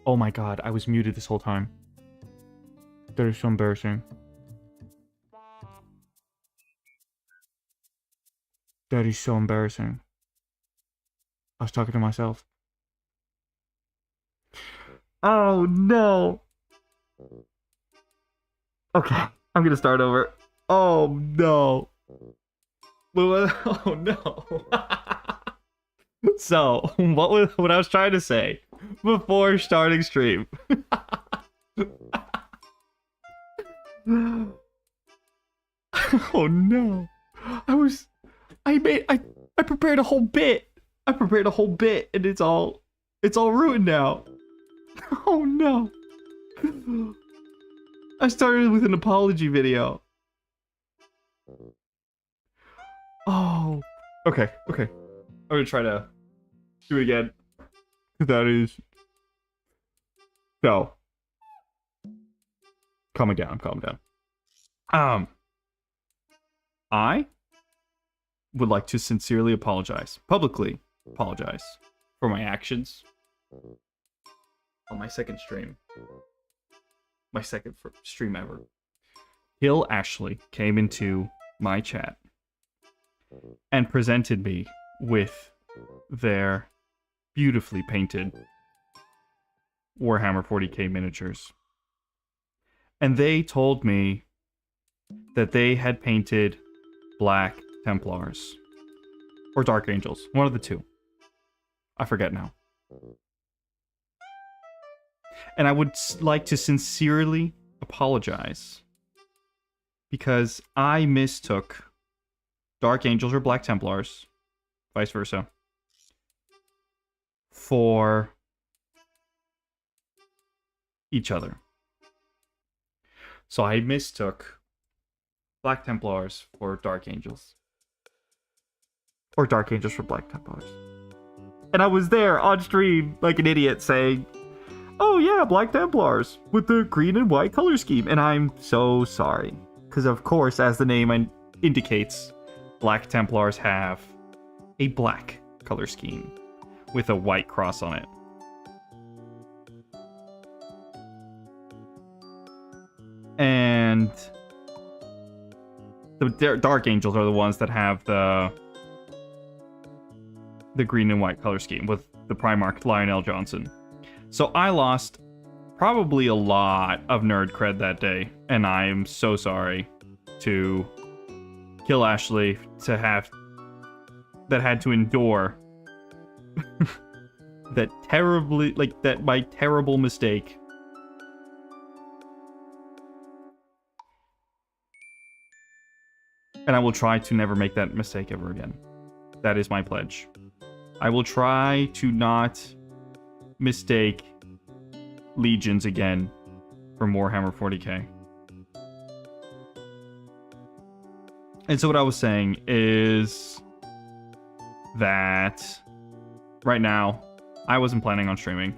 Oh my god, I was muted this whole time. That is so embarrassing. That is so embarrassing. I was talking to myself. Oh no! Okay, I'm gonna start over. Oh no! Oh no! So, what I was trying to say before starting stream. Oh no! I prepared a whole bit. I prepared a whole bit, and it's all ruined now. Oh no! I started with an apology video. Oh. Okay. I'm gonna try to do it again. That is. So. Calm down. I would like to sincerely publicly apologize for my actions on my second stream. My second stream ever. Hill Ashley came into my chat and presented me with their beautifully painted Warhammer 40k miniatures. And they told me that they had painted Black Templars. Or Dark Angels. One of the two. I forget now. And I would like to sincerely apologize. Because I mistook Dark Angels or Black Templars, vice versa, for each other. So I mistook Black Templars for Dark Angels. Or Dark Angels for Black Templars. And I was there on stream like an idiot saying, oh yeah, Black Templars with the green and white color scheme. And I'm so sorry. Because of course, as the name indicates, Black Templars have a black color scheme with a white cross on it. And the Dark Angels are the ones that have the green and white color scheme with the Primarch Lionel Johnson. So I lost probably a lot of nerd cred that day, and I am so sorry to Kill Ashley that had to endure that my terrible mistake. And I will try to never make that mistake ever again. That is my pledge. I will try to not mistake legions again for Warhammer 40k. And so what I was saying is that right now I wasn't planning on streaming,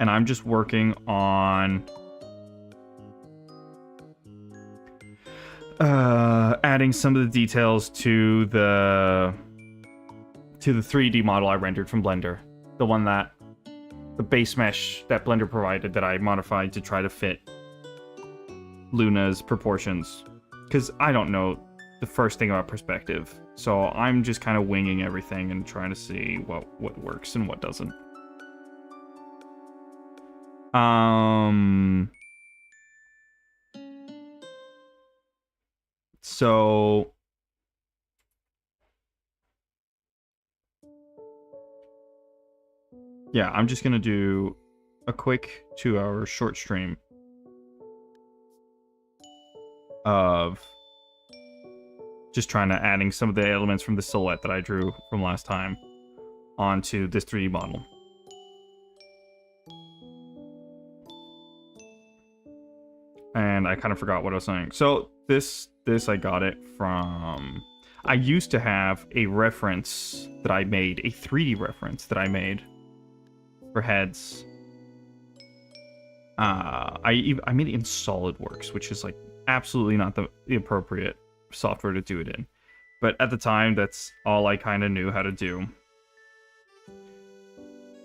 and I'm just working on adding some of the details to the 3D model I rendered from Blender. The one that the base mesh that Blender provided that I modified to try to fit Luna's proportions. Because I don't know the first thing about perspective. So I'm just kind of winging everything and trying to see what works and what doesn't. So yeah, I'm just gonna do a quick 2-hour short stream of just trying to adding some of the elements from the silhouette that I drew from last time onto this 3D model. And I kind of forgot what I was saying. So this I got it from... I used to have a reference that I made, a 3D reference that I made for heads. I made it in SolidWorks, which is like absolutely not the appropriate software to do it in. But at the time, that's all I kind of knew how to do.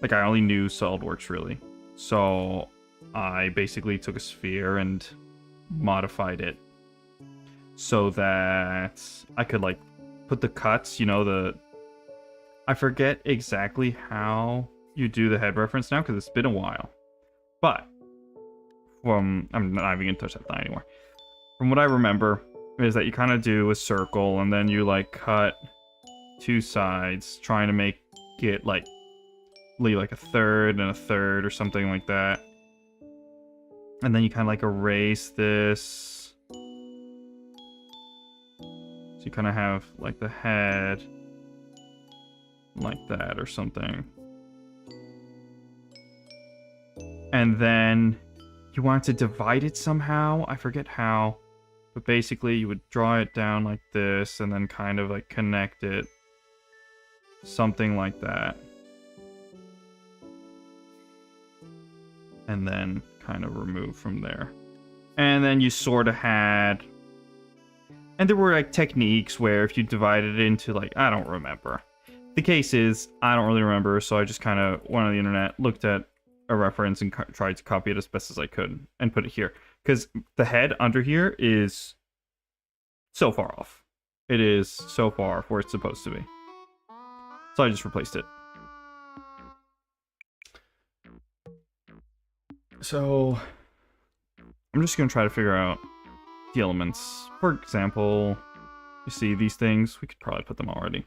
Like, I only knew SolidWorks, really. So I basically took a sphere and modified it so that I could, like, put the cuts, you know, I forget exactly how you do the head reference now, because it's been a while. But, I'm not even going to touch that thing anymore. From what I remember, is that you kind of do a circle, and then you, like, cut 2 sides, trying to make it, like, leave, like, a third and a third, or something like that. And then you kind of, like, erase this. So you kind of have, like, the head like that, or something. And then you want to divide it somehow. I forget how. But basically, you would draw it down like this, and then kind of like connect it. Something like that. And then kind of remove from there. And then you sort of had... And there were like techniques where if you divided it into like... I don't remember. The case is, I don't really remember, so I just kind of went on the internet, looked at a reference, and tried to copy it as best as I could, and put it here. Because the head under here is so far off. It is so far where it's supposed to be. So I just replaced it. So I'm just going to try to figure out the elements. For example, you see these things? We could probably put them already.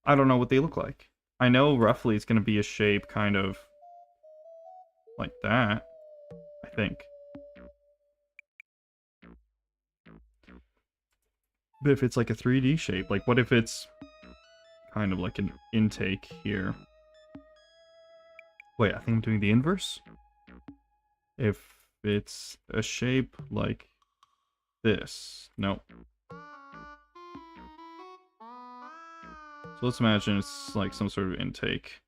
I don't know what they look like. I know roughly it's going to be a shape kind of like that, I think. But if it's like a 3D shape, like what if it's kind of like an intake here? Wait, I think I'm doing the inverse? If it's a shape like this. Nope. So let's imagine it's like some sort of intake.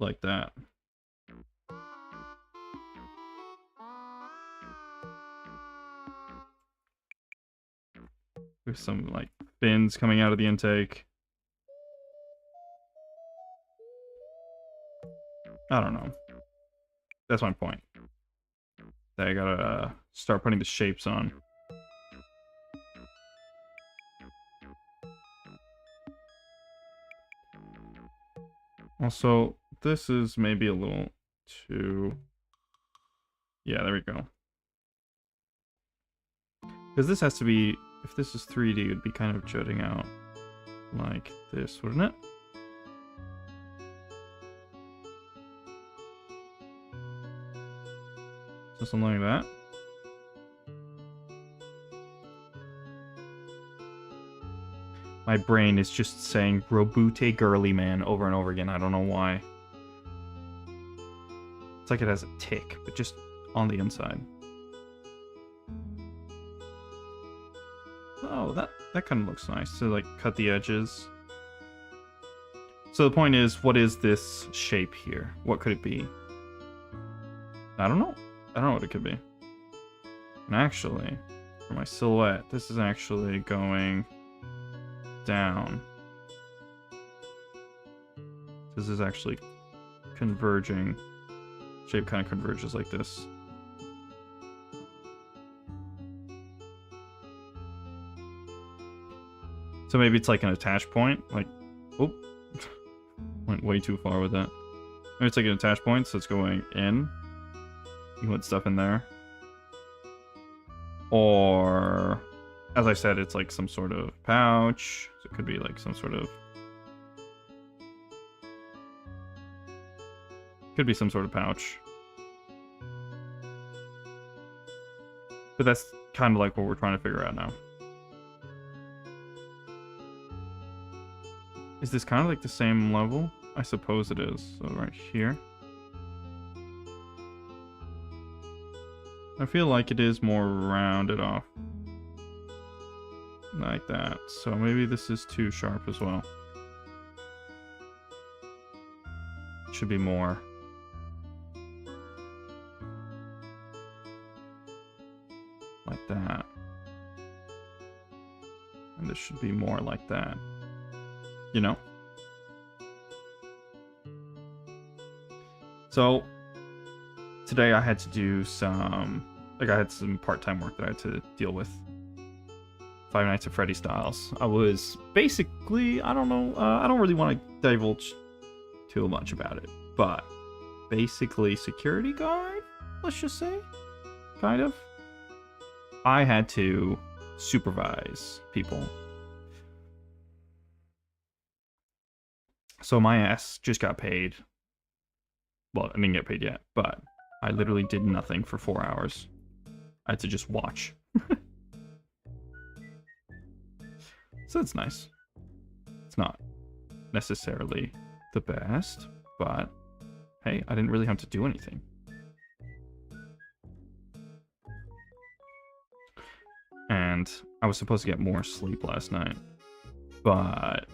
Like that. With some like fins coming out of the intake. I don't know. That's my point. That I gotta start putting the shapes on. Also, this is maybe a little too... Yeah, there we go. Because this has to be... If this is 3D, it would be kind of jutting out like this, wouldn't it? So something like that. My brain is just saying Robute girly man over and over again. I don't know why. It's like it has a tick, but just on the inside. Oh, that kind of looks nice to like cut the edges. So the point is, what is this shape here? What could it be? I don't know. I don't know what it could be. And actually, for my silhouette, this is actually going down. This is actually converging. Shape kind of converges like this. So maybe it's like an attach point. Like, oh, went way too far with that. Maybe it's like an attach point, so it's going in. You put stuff in there. Or, as I said, it's like some sort of pouch. So it could be like some sort of... Could be some sort of pouch. But that's kind of like what we're trying to figure out now. Is this kind of like the same level? I suppose it is. So right here. I feel like it is more rounded off. Like that. So maybe this is too sharp as well. Should be more. Like that. And this should be more like that. You know? So, today I had to do some... Like, I had some part-time work that I had to deal with. Five Nights at Freddy styles. I was basically... I don't know... I don't really want to divulge too much about it. But, basically security guard? Let's just say? Kind of. I had to supervise people. So my ass just got paid. Well, I didn't get paid yet, but I literally did nothing for 4 hours. I had to just watch. So it's nice. It's not necessarily the best, but hey, I didn't really have to do anything. And I was supposed to get more sleep last night, but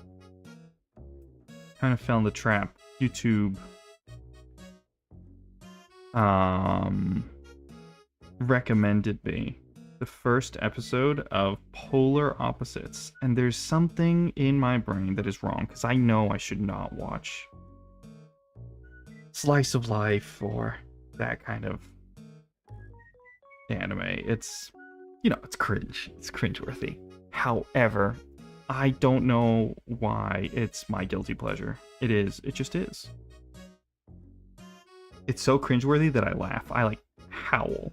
kind of fell in the trap. YouTube recommended me the first episode of Polar Opposites, and there's something in my brain that is wrong, because I know I should not watch slice of life or that kind of anime. It's, you know, it's cringe. It's cringeworthy. However, I don't know why it's my guilty pleasure. It is. It just is. It's so cringeworthy that I laugh. I, like, howl.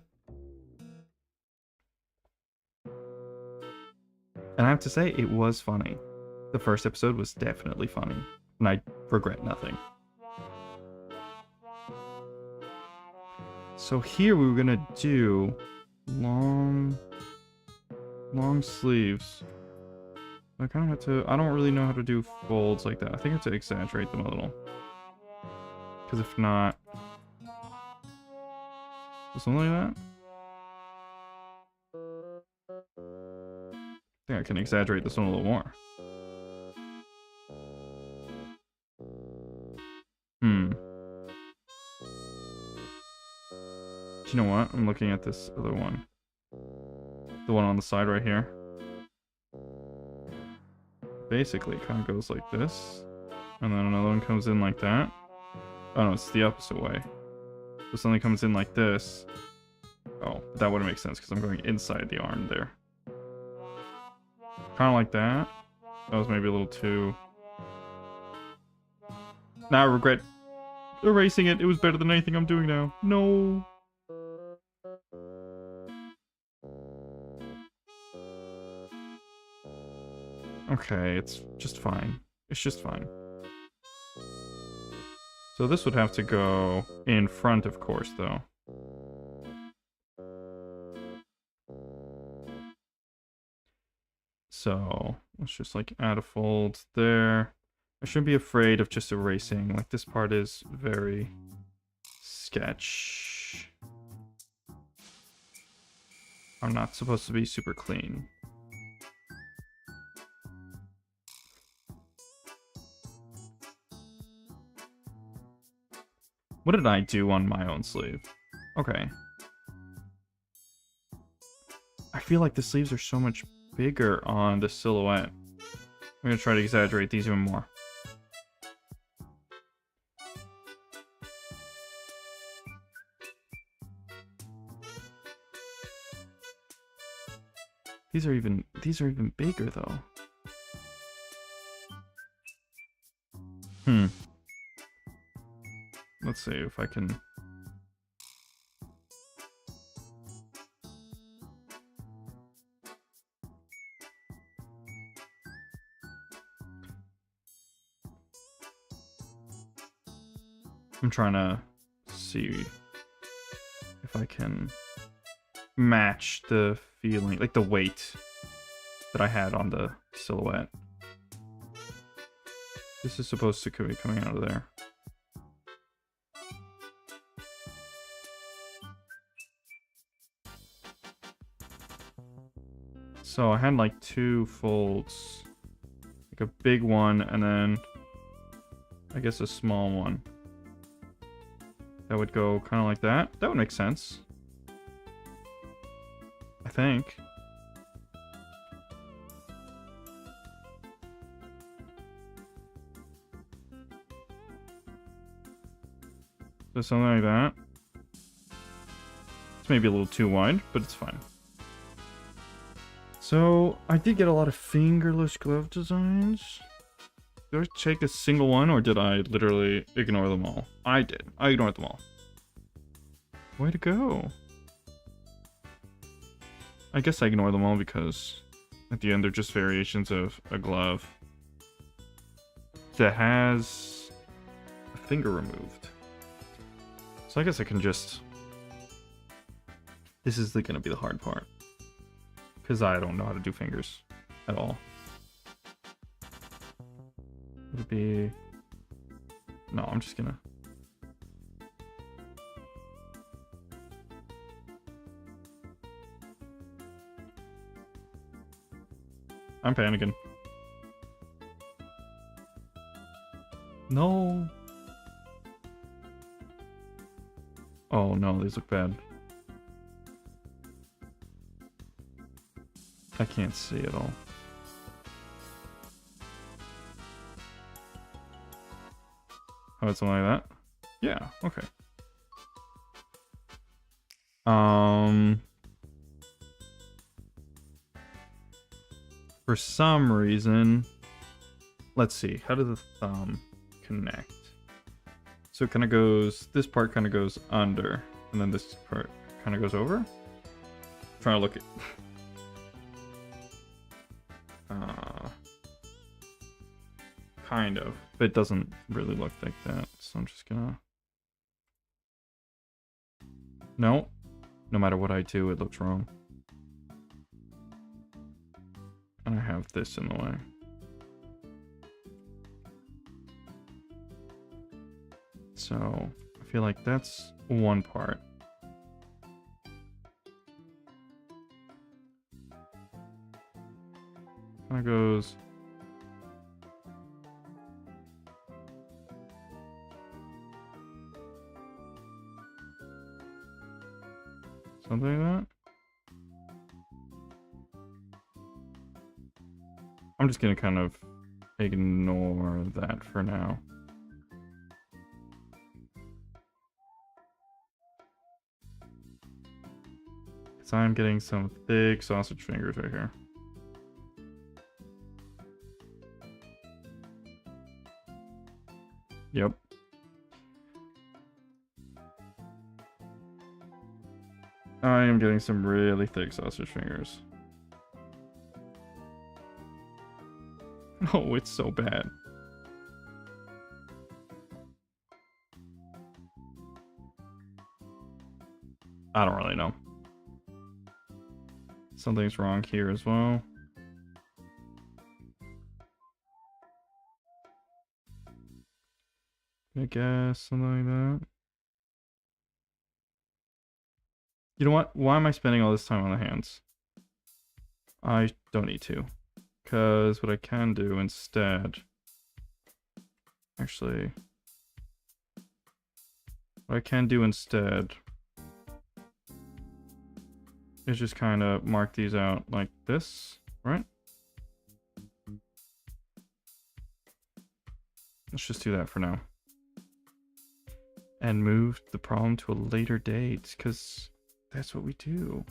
And I have to say, it was funny. The first episode was definitely funny. And I regret nothing. So here we were gonna do long sleeves. I kind of have to... I don't really know how to do folds like that. I think I have to exaggerate them a little. Because if not... Something like that? I think I can exaggerate this one a little more. Do you know what? I'm looking at this other one. The one on the side right here. Basically, it kind of goes like this. And then another one comes in like that. Oh no, it's the opposite way. So something comes in like this. Oh, but that wouldn't make sense because I'm going inside the arm there. Kind of like that. That was maybe a little too... Now I regret erasing it. It was better than anything I'm doing now. No. Okay, it's just fine. It's just fine. So this would have to go in front, of course, though. So let's just like add a fold there. I shouldn't be afraid of just erasing. Like, this part is very sketch. I'm not supposed to be super clean. What did I do on my own sleeve? Okay. I feel like the sleeves are so much bigger on the silhouette. I'm gonna try to exaggerate these even more. These are even bigger though. Hmm. Let's see if I can... I'm trying to see if I can match the feeling, like the weight that I had on the silhouette. This is supposed to be coming out of there. So I had like 2 folds, like a big one and then I guess a small one. That would go kind of like that. That would make sense, I think. So something like that. It's maybe a little too wide, but it's fine. So I did get a lot of fingerless glove designs. Did I take a single one or did I literally ignore them all? I did. I ignored them all. Way to go. I guess I ignore them all because at the end they're just variations of a glove that has a finger removed. So I guess I can just... This is gonna be the hard part. Because I don't know how to do fingers at all. Would it be... No, I'm just gonna... I'm panicking. No. Oh no, these look bad. I can't see at all. How about something like that? Yeah, okay. For some reason, let's see, how does the thumb connect? So it kind of goes, this part kind of goes under, and then this part kind of goes over. I'm trying to look at... kind of, but it doesn't really look like that, so I'm just gonna... No, no matter what I do, it looks wrong. And I have this in the way. So, I feel like that's one part. Kind of goes... Something like that? I'm just gonna kind of ignore that for now. Because I'm getting some thick sausage fingers right here. Yep. I am getting some really thick sausage fingers. Oh, it's so bad. I don't really know. Something's wrong here as well. I guess something like that. You know what? Why am I spending all this time on the hands? I don't need to. Because what I can do instead... Actually... What I can do instead... is just kind of mark these out like this, right? Let's just do that for now. And move the problem to a later date, because that's what we do.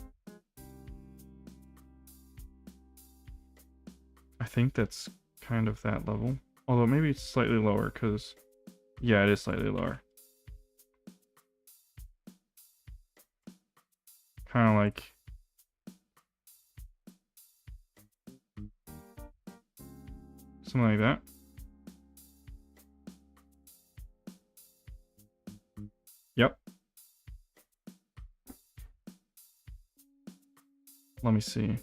I think that's kind of that level. Although maybe it's slightly lower, because... Yeah, it is slightly lower. Kind of like... something like that. Yep. Let me see.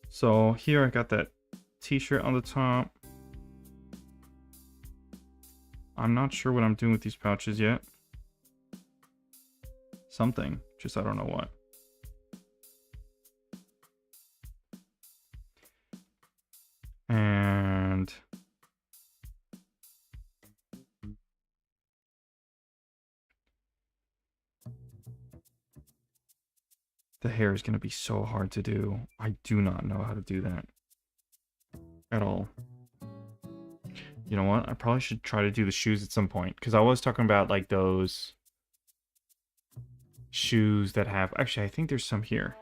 So here I got that t-shirt on the top. I'm not sure what I'm doing with these pouches yet. Something, just I don't know what. And the hair is going to be so hard to do. I do not know how to do that at all. You know what? I probably should try to do the shoes at some point, because I was talking about like those shoes that have... Actually, I think there's some here.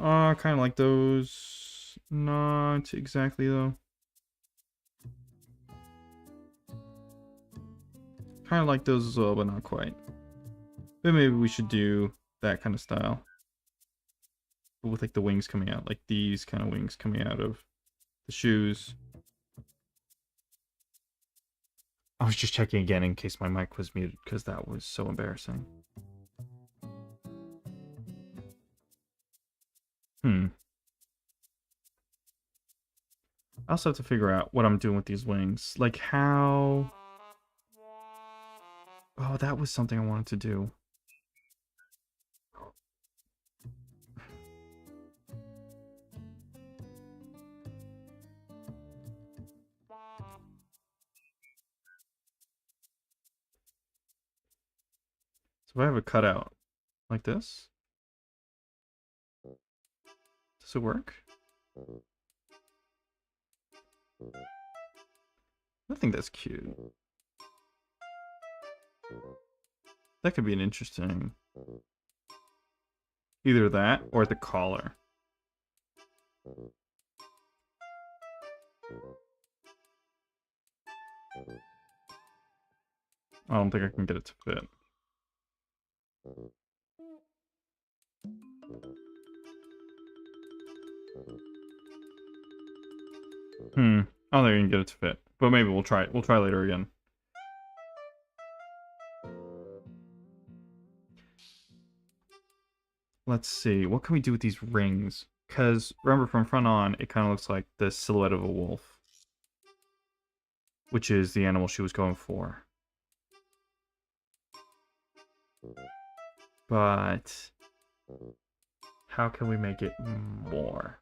Kind of like those. Not exactly, though. Kind of like those as well, but not quite. But maybe we should do that kind of style. But with like the wings coming out. Like these kind of wings coming out of the shoes. I was just checking again in case my mic was muted, because that was so embarrassing. I also have to figure out what I'm doing with these wings. Like how... Oh, that was something I wanted to do. So if I have a cutout like this, does it work? I think that's cute. That could be an interesting... Either that or the collar. I don't think I can get it to fit. I don't think I can get it to fit. But maybe we'll try it. We'll try later again. Let's see. What can we do with these rings? Because remember, from front on, it kind of looks like the silhouette of a wolf. Which is the animal she was going for. But how can we make it more?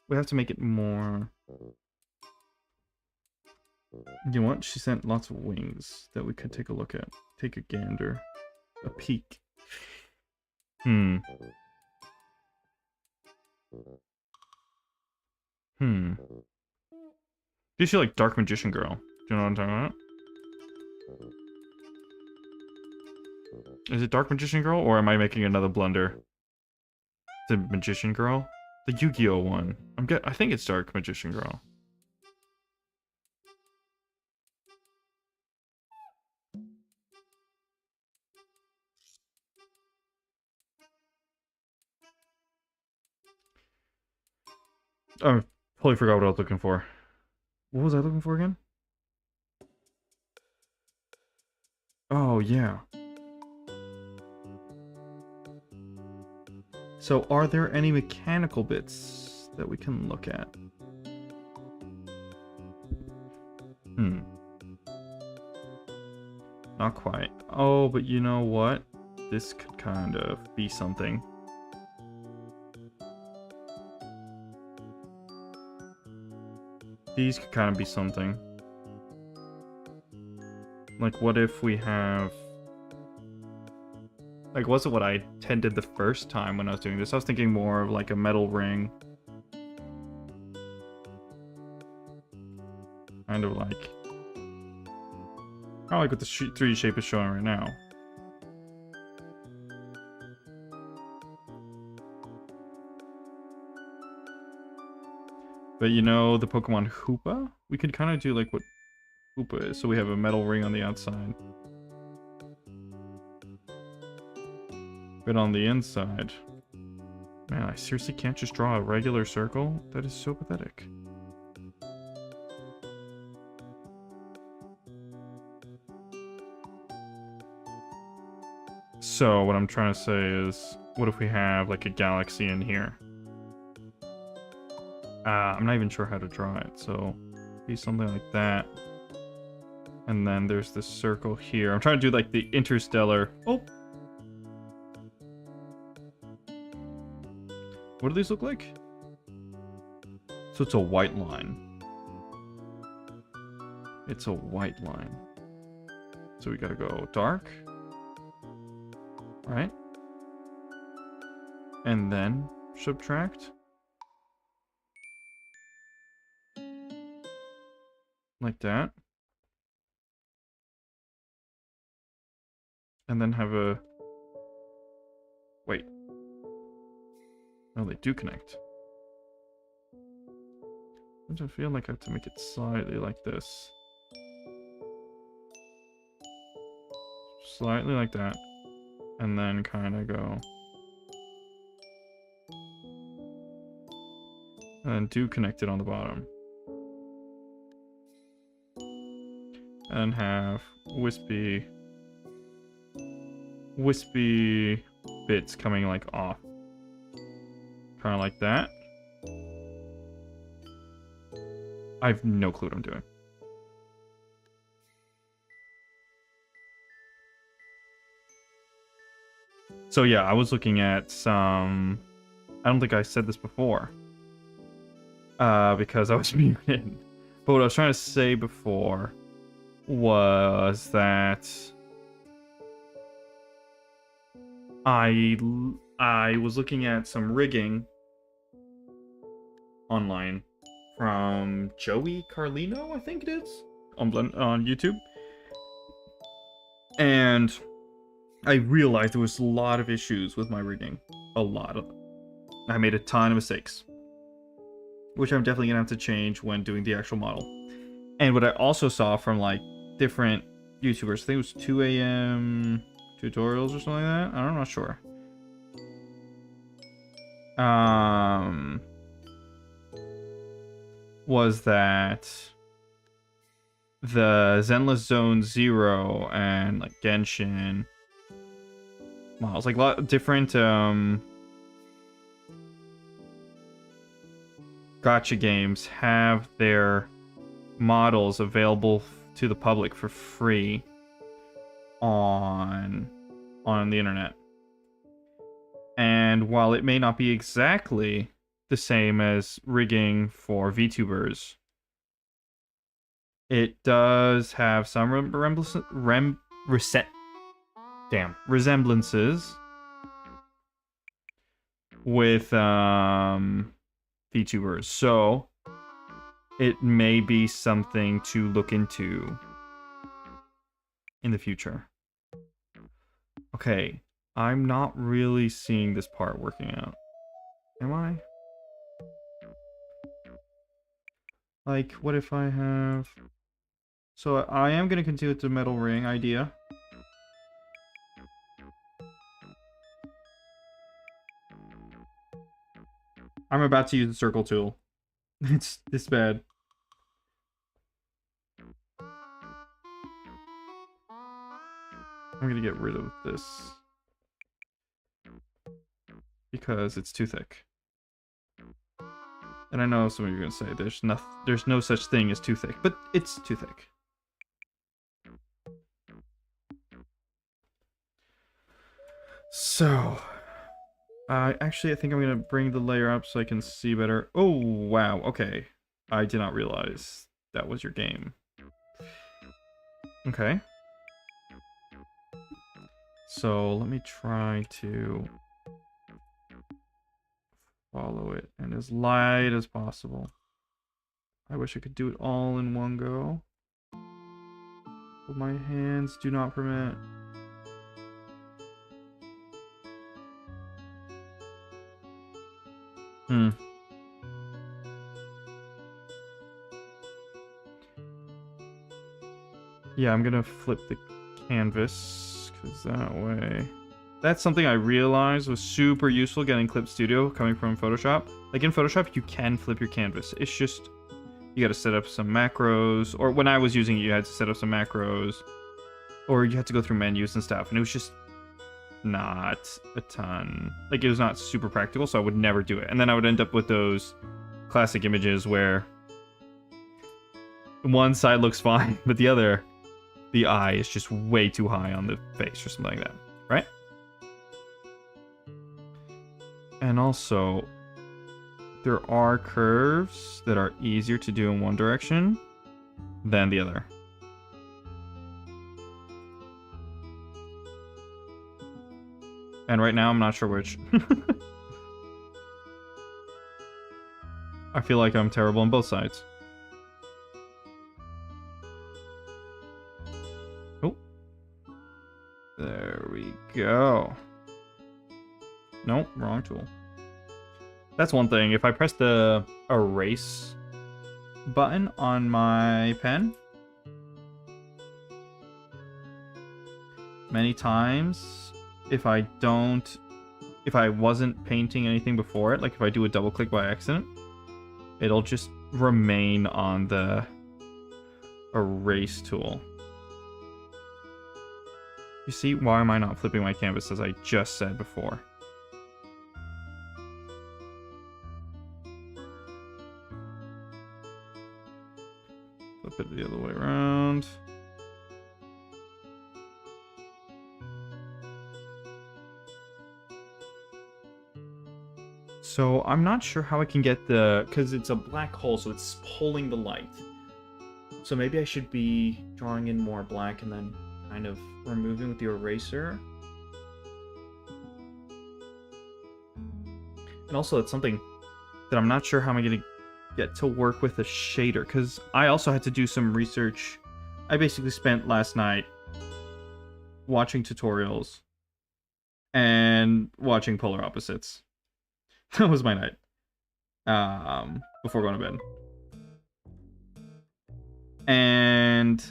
We have to make it more... You know what? She sent lots of wings that we could take a look at. Take a gander. A peek. Do you see like Dark Magician Girl? Do you know what I'm talking about? Is it Dark Magician Girl, or am I making another blunder? The Magician Girl? The Yu-Gi-Oh one. I think it's Dark Magician Girl. I totally forgot what I was looking for. What was I looking for again? Oh, yeah. So, are there any mechanical bits that we can look at? Not quite. Oh, but you know what? This could kind of be something. These could kind of be something. Like, what if we have... Like, wasn't what I intended the first time when I was doing this. I was thinking more of like a metal ring. Kind of like... Kind of like what the 3D shape is showing right now. But you know the Pokemon Hoopa? We could kind of do like what Hoopa is. So we have a metal ring on the outside. But on the inside... Man, I seriously can't just draw a regular circle? That is so pathetic. So, what I'm trying to say is, what if we have, like, a galaxy in here? I'm not even sure how to draw it, so... Be something like that. And then there's this circle here. I'm trying to do, like, the interstellar... Oh! What do these look like? So it's a white line. It's a white line. So we gotta go dark. Right? And then subtract. Like that. And then have a... Wait. No, they do connect. I just feel like I have to make it slightly like this. Slightly like that. And then kind of go... And then do connect it on the bottom. And have wispy bits coming like off. Kind of like that. I have no clue what I'm doing. So yeah, I was looking at some... I don't think I said this before. Because I was muted. But what I was trying to say before was that I was looking at some rigging online from Joey Carlino, I think it is, on YouTube. And I realized there was a lot of issues with my rigging. A lot of them. I made a ton of mistakes. Which I'm definitely going to have to change when doing the actual model. And what I also saw from, like, different YouTubers, I think it was 2 a.m. tutorials or something like that. I'm not sure. Was that the Zenless Zone Zero and, like, Genshin models, like, a lot of different, gacha games have their models available to the public for free on the internet. And while it may not be exactly the same as rigging for VTubers, it does have some resemblances with VTubers. So it may be something to look into in the future. Okay, I'm not really seeing this part working out. Am I? Like, what if I have... So I am going to continue with the metal ring idea. I'm about to use the circle tool. It's this bad. I'm going to get rid of this. Because it's too thick. And I know some of you are going to say there's no such thing as too thick, but it's too thick. So, actually I think I'm going to bring the layer up so I can see better. Oh, wow, okay. I did not realize that was your game. Okay. So, let me try to follow it and as light as possible. I wish I could do it all in one go. But my hands do not permit. Yeah, I'm gonna flip the canvas, because that way... That's something I realized was super useful getting Clip Studio coming from Photoshop. Like in Photoshop, you can flip your canvas. It's just, you gotta set up some macros, or when I was using it, you had to set up some macros, or you had to go through menus and stuff, and it was just not a ton. Like, it was not super practical, so I would never do it. And then I would end up with those classic images where one side looks fine, but the other, the eye is just way too high on the face or something like that, right? And also, there are curves that are easier to do in one direction than the other. And right now, I'm not sure which. I feel like I'm terrible on both sides. Oh. There we go. Nope, wrong tool. That's one thing. If I press the erase button on my pen many times, if I wasn't painting anything before it, like if I do a double click by accident, it'll just remain on the erase tool. You see, why am I not flipping my canvas as I just said before? Flip it the other way around. So I'm not sure how I can get the, because it's a black hole, so it's pulling the light. So maybe I should be drawing in more black and then kind of removing with the eraser. And also it's something that I'm not sure how I'm going to get to work with a shader, because I also had to do some research. I basically spent last night watching tutorials and watching polar opposites. That was my night. Before going to bed. And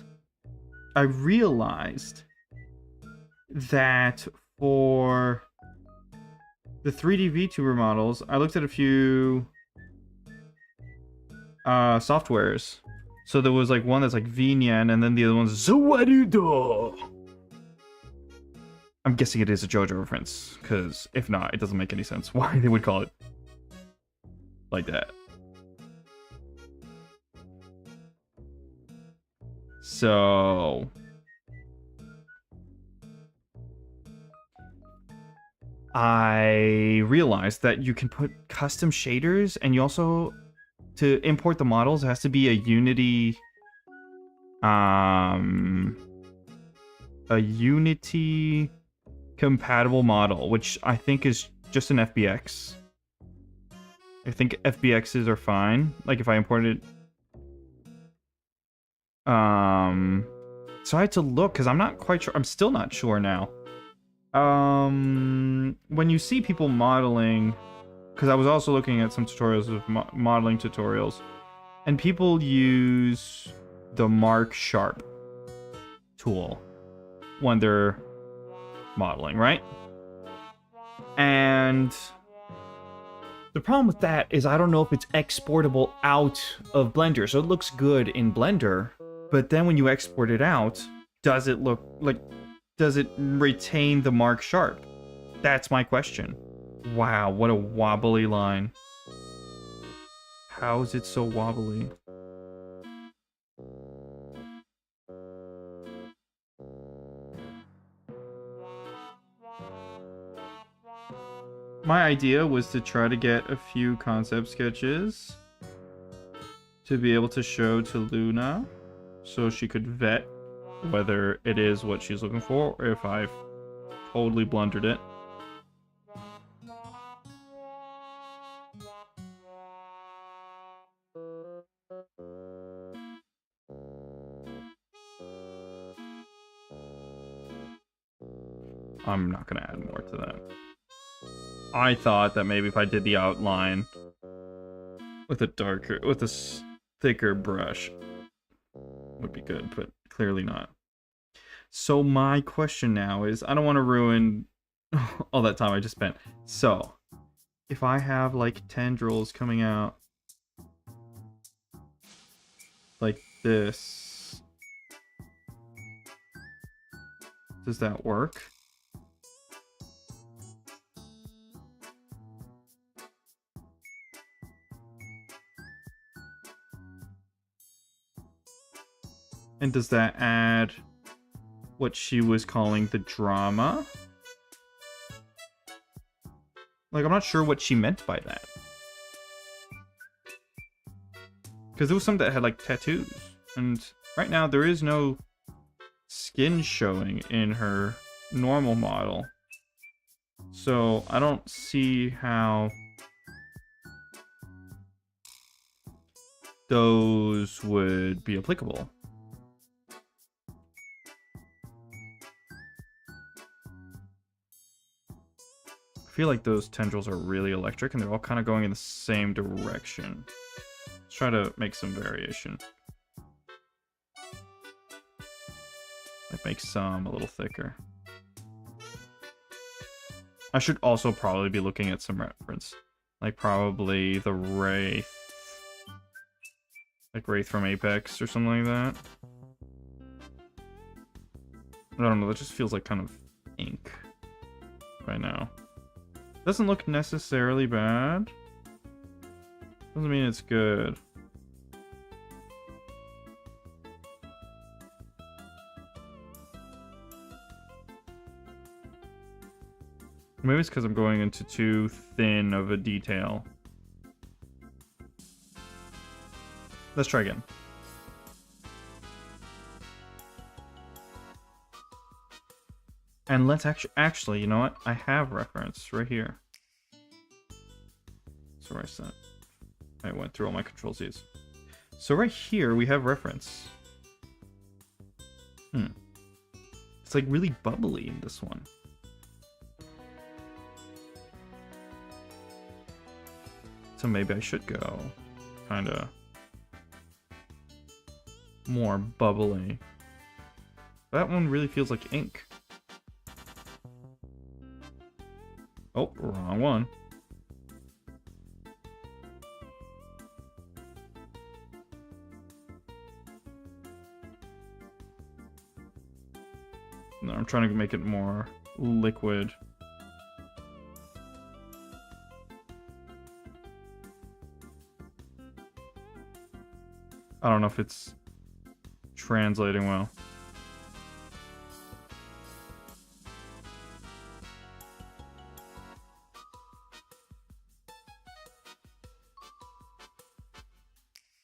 I realized that for the 3D VTuber models, I looked at a few softwares. So there was like one that's like Vnyan, and then the other one's Zawarudo. I'm guessing it is a JoJo reference, because if not, it doesn't make any sense why they would call it like that. So I realized that you can put custom shaders, and you also, to import the models, it has to be a Unity compatible model, which I think is just an FBX. I think FBXs are fine. Like if I imported, so I had to look, because I'm not quite sure. I'm still not sure now. When you see people modeling, because I was also looking at some tutorials of modeling tutorials, and people use the Mark Sharp tool when they're modeling, right? And the problem with that is I don't know if it's exportable out of Blender. So it looks good in Blender, but then when you export it out, does it look like, does it retain the Mark Sharp? That's my question. Wow, what a wobbly line. How is it so wobbly? My idea was to try to get a few concept sketches to be able to show to Luna so she could vet whether it is what she's looking for or if I've totally blundered it. I'm not gonna add more to that. I thought that maybe if I did the outline with a thicker brush would be good, but Clearly not. So my question now is, I don't want to ruin all that time I just spent. So, if I have like tendrils coming out like this, does that work? And does that add what she was calling the drama? Like, I'm not sure what she meant by that. Because there was some that had, like, tattoos. And right now, there is no skin showing in her normal model. So, I don't see how those would be applicable. I feel like those tendrils are really electric, and they're all kind of going in the same direction. Let's try to make some variation. Like, make some a little thicker. I should also probably be looking at some reference. Like, probably the Wraith. Like, Wraith from Apex or something like that. I don't know, that just feels like kind of ink right now. Doesn't look necessarily bad. Doesn't mean it's good. Maybe it's because I'm going into too thin of a detail. Let's try again. And let's actually, you know what? I have reference right here. So where's that? I went through all my control Z's. So right here we have reference. It's like really bubbly in this one. So maybe I should go kind of more bubbly. That one really feels like ink. Oh, wrong one. No, I'm trying to make it more liquid. I don't know if it's translating well.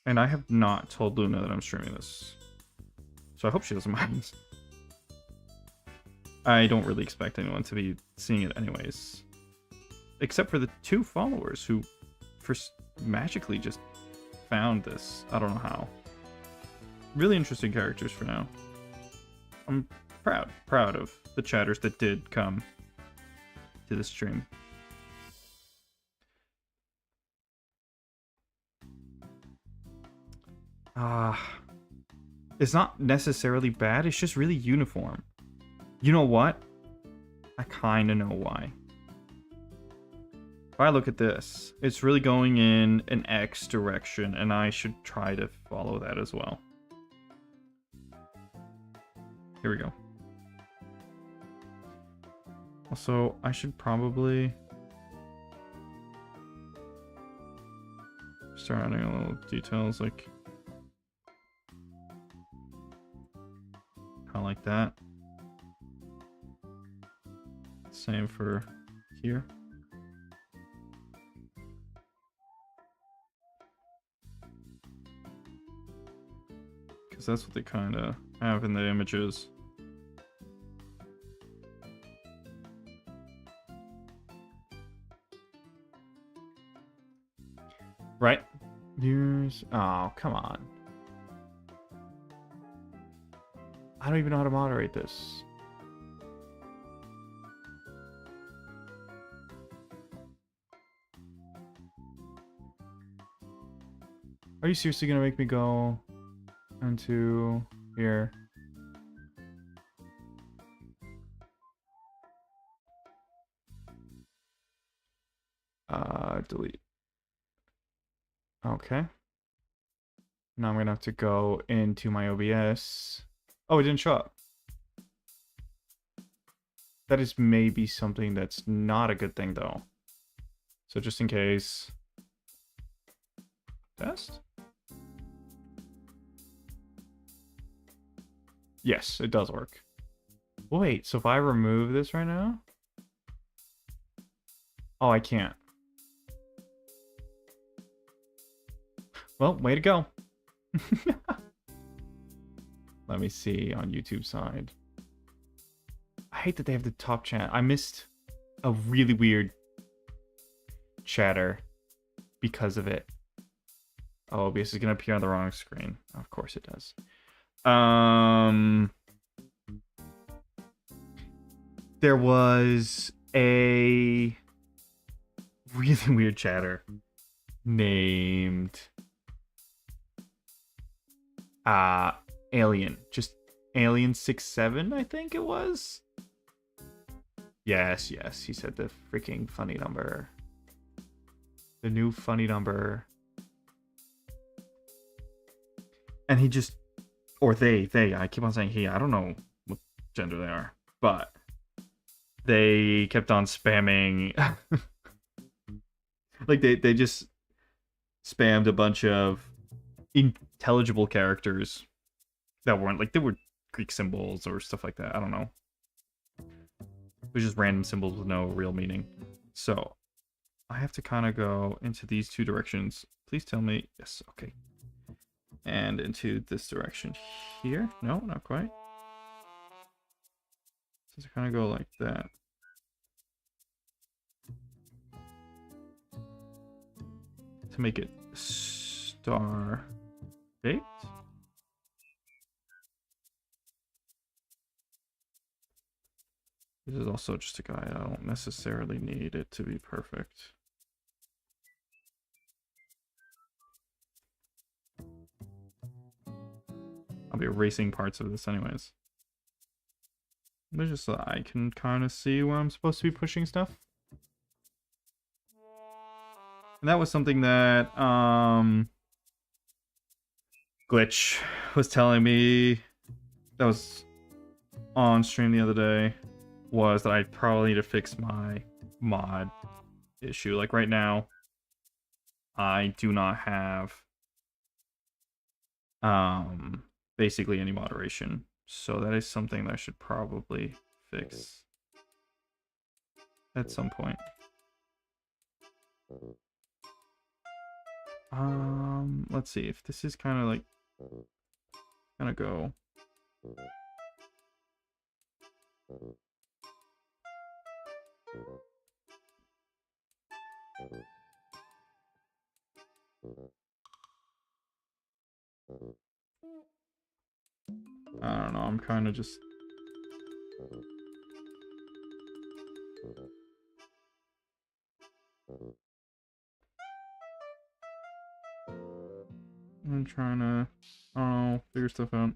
And I have not told Luna that I'm streaming this. So I hope she doesn't mind. I don't really expect anyone to be seeing it anyways. Except for the 2 followers who first magically just found this. I don't know how. Really interesting characters for now. I'm proud of the chatters that did come to the stream. It's not necessarily bad, it's just really uniform. You know what? I kind of know why. If I look at this, it's really going in an X direction, and I should try to follow that as well. Here we go. Also, I should probably start adding a little details, like kind of like that. Same for here. Because that's what they kind of have in the images. Right? Years. Oh, come on. I don't even know how to moderate this. Are you seriously gonna make me go into here Delete. Okay. Now I'm gonna have to go into my OBS. Oh, it didn't show up. That is maybe something that's not a good thing, though. So just in case. Test? Yes, it does work. Wait, so if I remove this right now? Oh, I can't. Well, way to go. Let me see on YouTube side. I hate that they have the top chat. I missed a really weird chatter because of it. Oh, OBS is gonna appear on the wrong screen. Of course it does. There was a really weird chatter named Alien. Just Alien 67, I think it was. Yes, he said the freaking funny number. The new funny number. And he just, or they, I keep on saying he, I don't know what gender they are, but they kept on spamming. Like they just spammed a bunch of intelligible characters that weren't, like, they were Greek symbols or stuff like that. I don't know. It was just random symbols with no real meaning. So I have to kind of go into these two directions. Please tell me. Yes, okay. And into this direction here. No, not quite. So I kind of go like that. To make it star shaped. This is also just a guide. I don't necessarily need it to be perfect. I'll be erasing parts of this anyways. But just so I can kind of see where I'm supposed to be pushing stuff. And that was something that Glitch was telling me, that was on stream the other day, was that I probably need to fix my mod issue. Like right now, I do not have basically any moderation. So that is something that I should probably fix at some point. Let's see if this is kind of like gonna go. I don't know, I'm kind of just I'm trying to, I don't know, figure stuff out.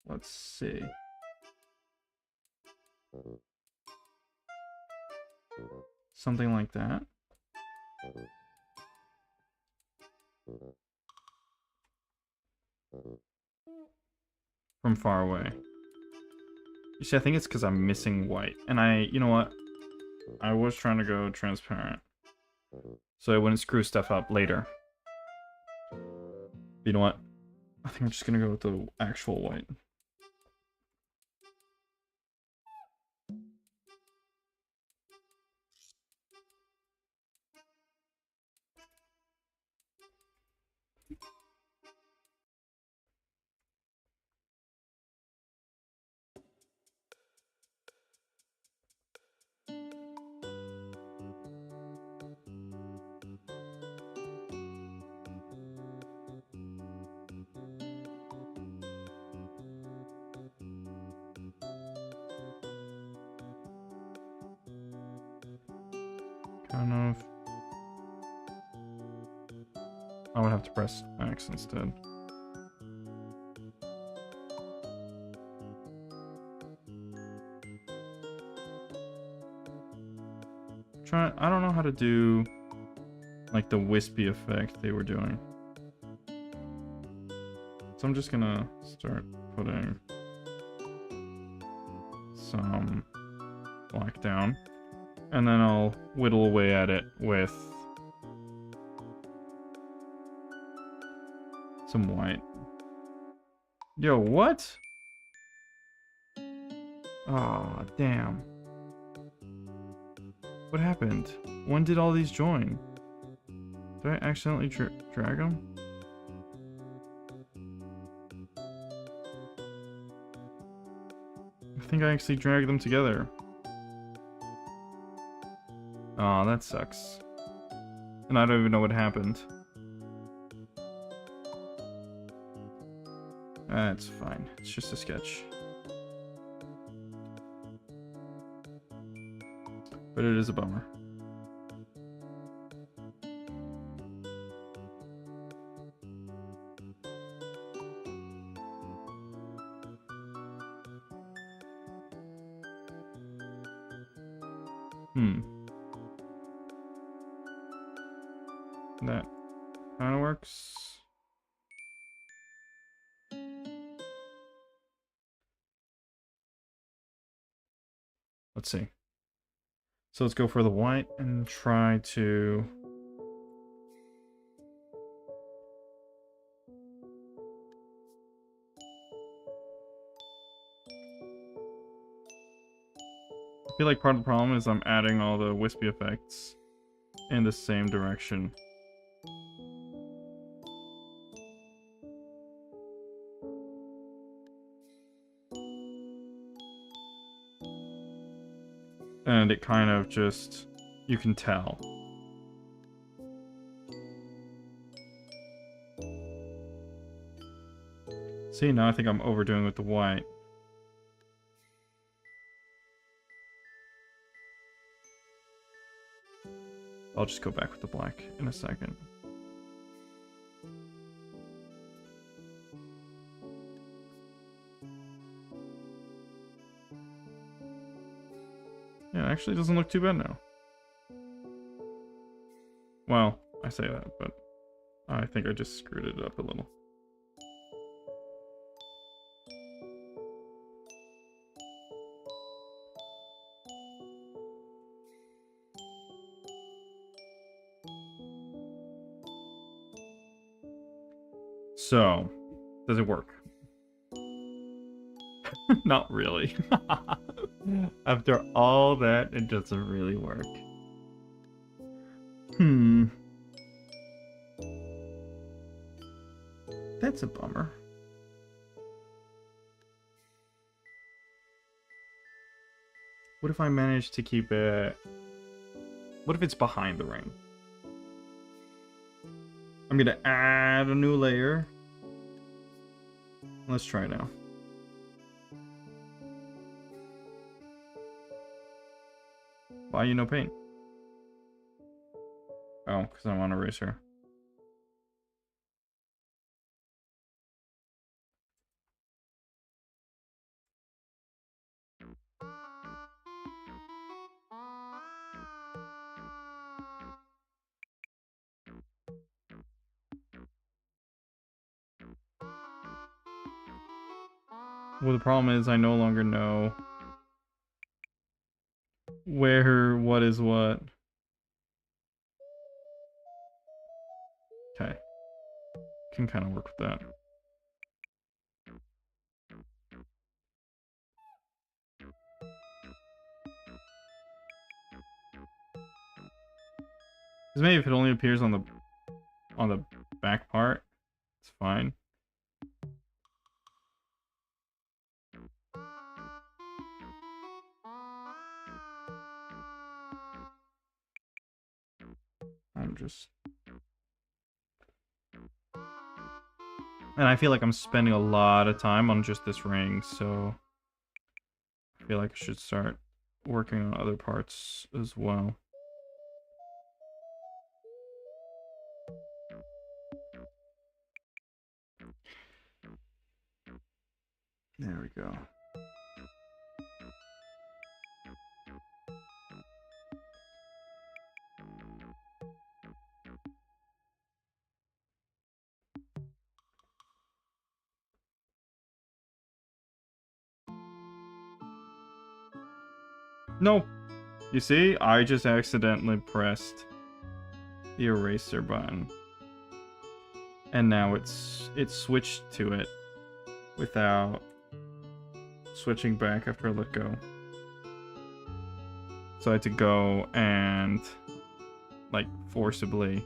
Let's see. Something like that. From far away. You see, I think it's because I'm missing white. And you know what? I was trying to go transparent, so I wouldn't screw stuff up later. You know what? I think I'm just gonna go with the actual white. don't know if I would have to press X instead. I don't know how to do like the wispy effect they were doing. So I'm just gonna start putting some black down, and then I'll whittle away at it with some white. Yo, what? Aw, damn. What happened? When did all these join? Did I accidentally drag them? I think I actually dragged them together. Aw, that sucks. And I don't even know what happened. That's fine. It's just a sketch. But it is a bummer. That kind of works. Let's see. So let's go for the white and try to... I feel like part of the problem is I'm adding all the wispy effects in the same direction. And it kind of just, you can tell. See, now I think I'm overdoing with the white. I'll just go back with the black in a second. Yeah, it actually doesn't look too bad now. Well, I say that, but I think I just screwed it up a little. So, does it work? Not really. After all that, it doesn't really work. That's a bummer. What if I manage to keep it... What if it's behind the ring? I'm gonna add a new layer. Let's try now. Why you no paint? Oh, because I'm on eraser. Well, the problem is I no longer know where what is what. Okay. Can kind of work with that. Because maybe if it only appears on the back part, it's fine. I'm just... And I feel like I'm spending a lot of time on just this ring, so I feel like I should start working on other parts as well. There we go. No. You see? I just accidentally pressed the eraser button. And now it switched to it without switching back after I let go. So I had to go and like forcibly.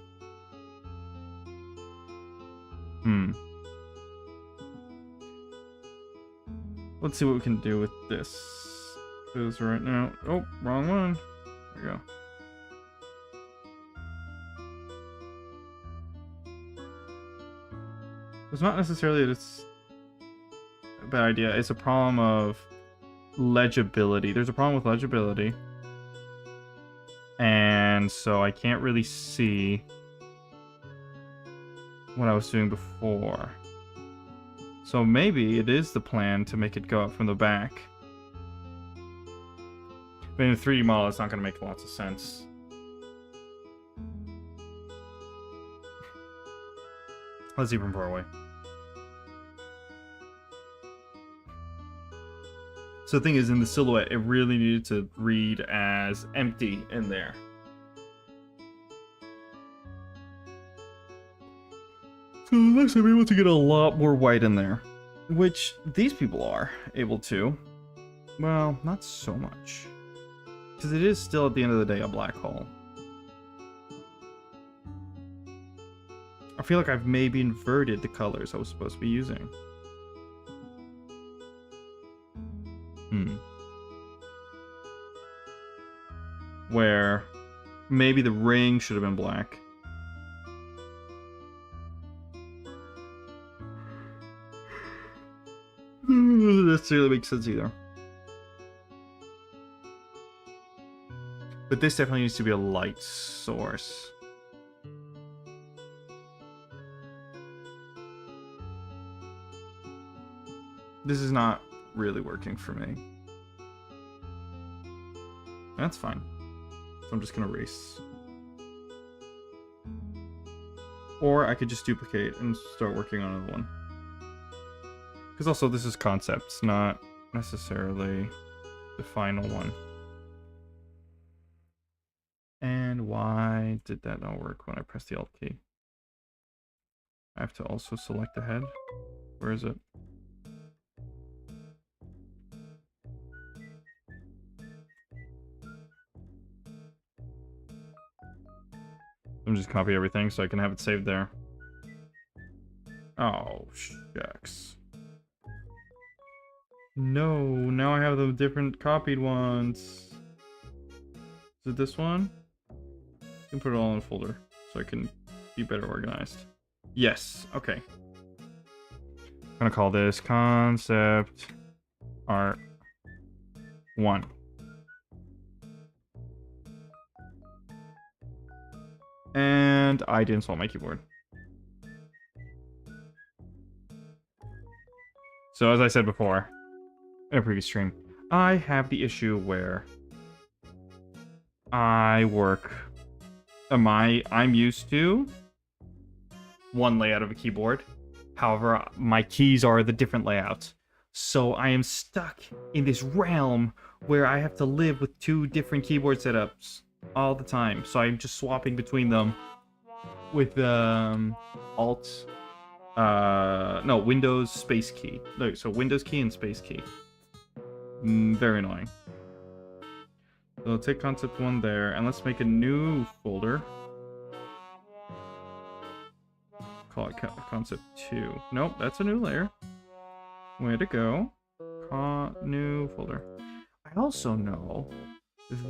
Let's see what we can do with this. Because right now, oh, wrong one. There we go. It's not necessarily that it's a bad idea. It's a problem of legibility. There's a problem with legibility. And so I can't really see what I was doing before. So maybe it is the plan to make it go up from the back. But in a 3D model, it's not going to make lots of sense. Let's see from far away. So the thing is, in the silhouette, it really needed to read as empty in there. So next I'm able to get a lot more white in there. Which these people are able to. Well, not so much. Because it is still, at the end of the day, a black hole. I feel like I've maybe inverted the colors I was supposed to be using. Where maybe the ring should have been black. Doesn't necessarily make sense either. But this definitely needs to be a light source. This is not really working for me. That's fine. So I'm just gonna erase. Or I could just duplicate and start working on another one. Because also this is concepts, not necessarily the final one. And why did that not work when I pressed the Alt key? I have to also select the head. Where is it? I'm just copy everything so I can have it saved there. Oh, shucks. No, now I have the different copied ones. Is it this one? I can put it all in a folder so I can be better organized. Yes, okay. I'm gonna call this concept art 1. And I didn't swap my keyboard. So as I said before, in a previous stream, I have the issue where I work. I'm used to one layout of a keyboard. However, my keys are the different layouts. So I am stuck in this realm where I have to live with 2 different keyboard setups all the time. So I'm just swapping between them with Windows space key. No, so Windows key and space key. Very annoying. So let's take concept 1 there, and let's make a new folder. Call it concept 2. Nope, that's a new layer. Way to go. New folder. I also know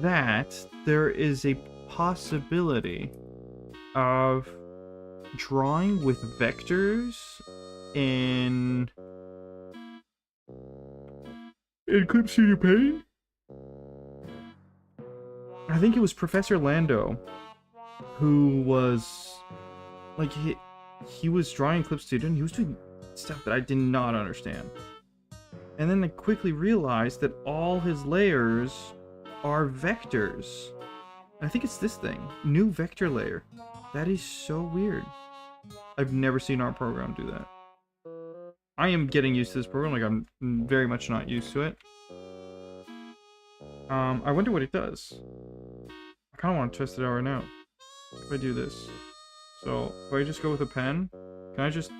that there is a possibility of drawing with vectors in Clip Studio Paint. I think it was Professor Lando who was like he was drawing Clip Studio and he was doing stuff that I did not understand. And then I quickly realized that all his layers are vectors. I think it's this thing. New vector layer. That is so weird. I've never seen our program do that. I am getting used to this program, like I'm very much not used to it. I wonder what it does. I kind of want to test it out right now. If I do this. So, if I just go with a pen, can I just...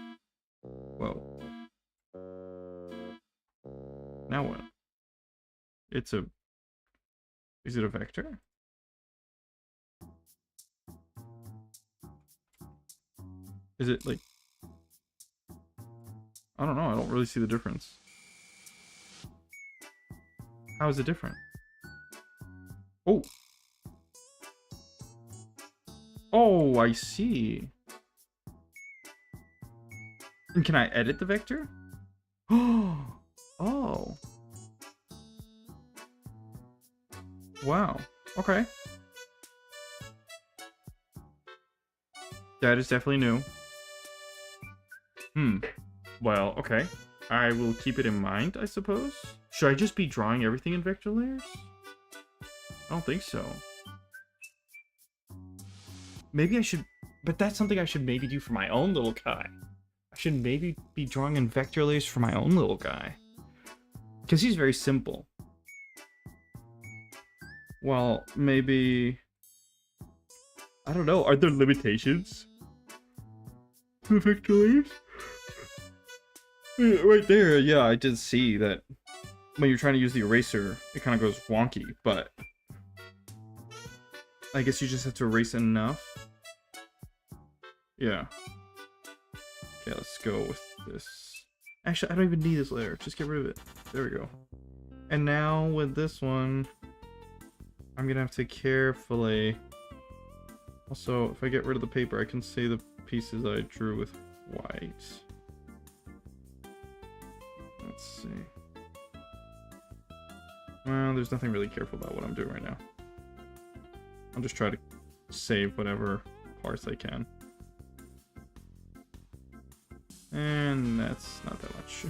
Whoa. Now what? It's a... Is it a vector? Is it like... I don't know, I don't really see the difference. How is it different? Oh! Oh, I see. And can I edit the vector? Oh. Wow. Okay. That is definitely new. Well, okay. I will keep it in mind, I suppose. Should I just be drawing everything in vector layers? I don't think so. Maybe I should... But that's something I should maybe do for my own little guy. I should maybe be drawing in vector layers for my own little guy. Because he's very simple. Well, maybe... I don't know. Are there limitations to the vector layers? Right there, yeah, I did see that when you're trying to use the eraser, it kind of goes wonky, but I guess you just have to erase enough. Yeah. Okay, let's go with this. Actually, I don't even need this layer. Just get rid of it. There we go. And now with this one, I'm gonna have to carefully... Also, if I get rid of the paper, I can see the pieces I drew with white. Let's see. Well, there's nothing really careful about what I'm doing right now. I'll just try to save whatever parts I can. And that's not that much.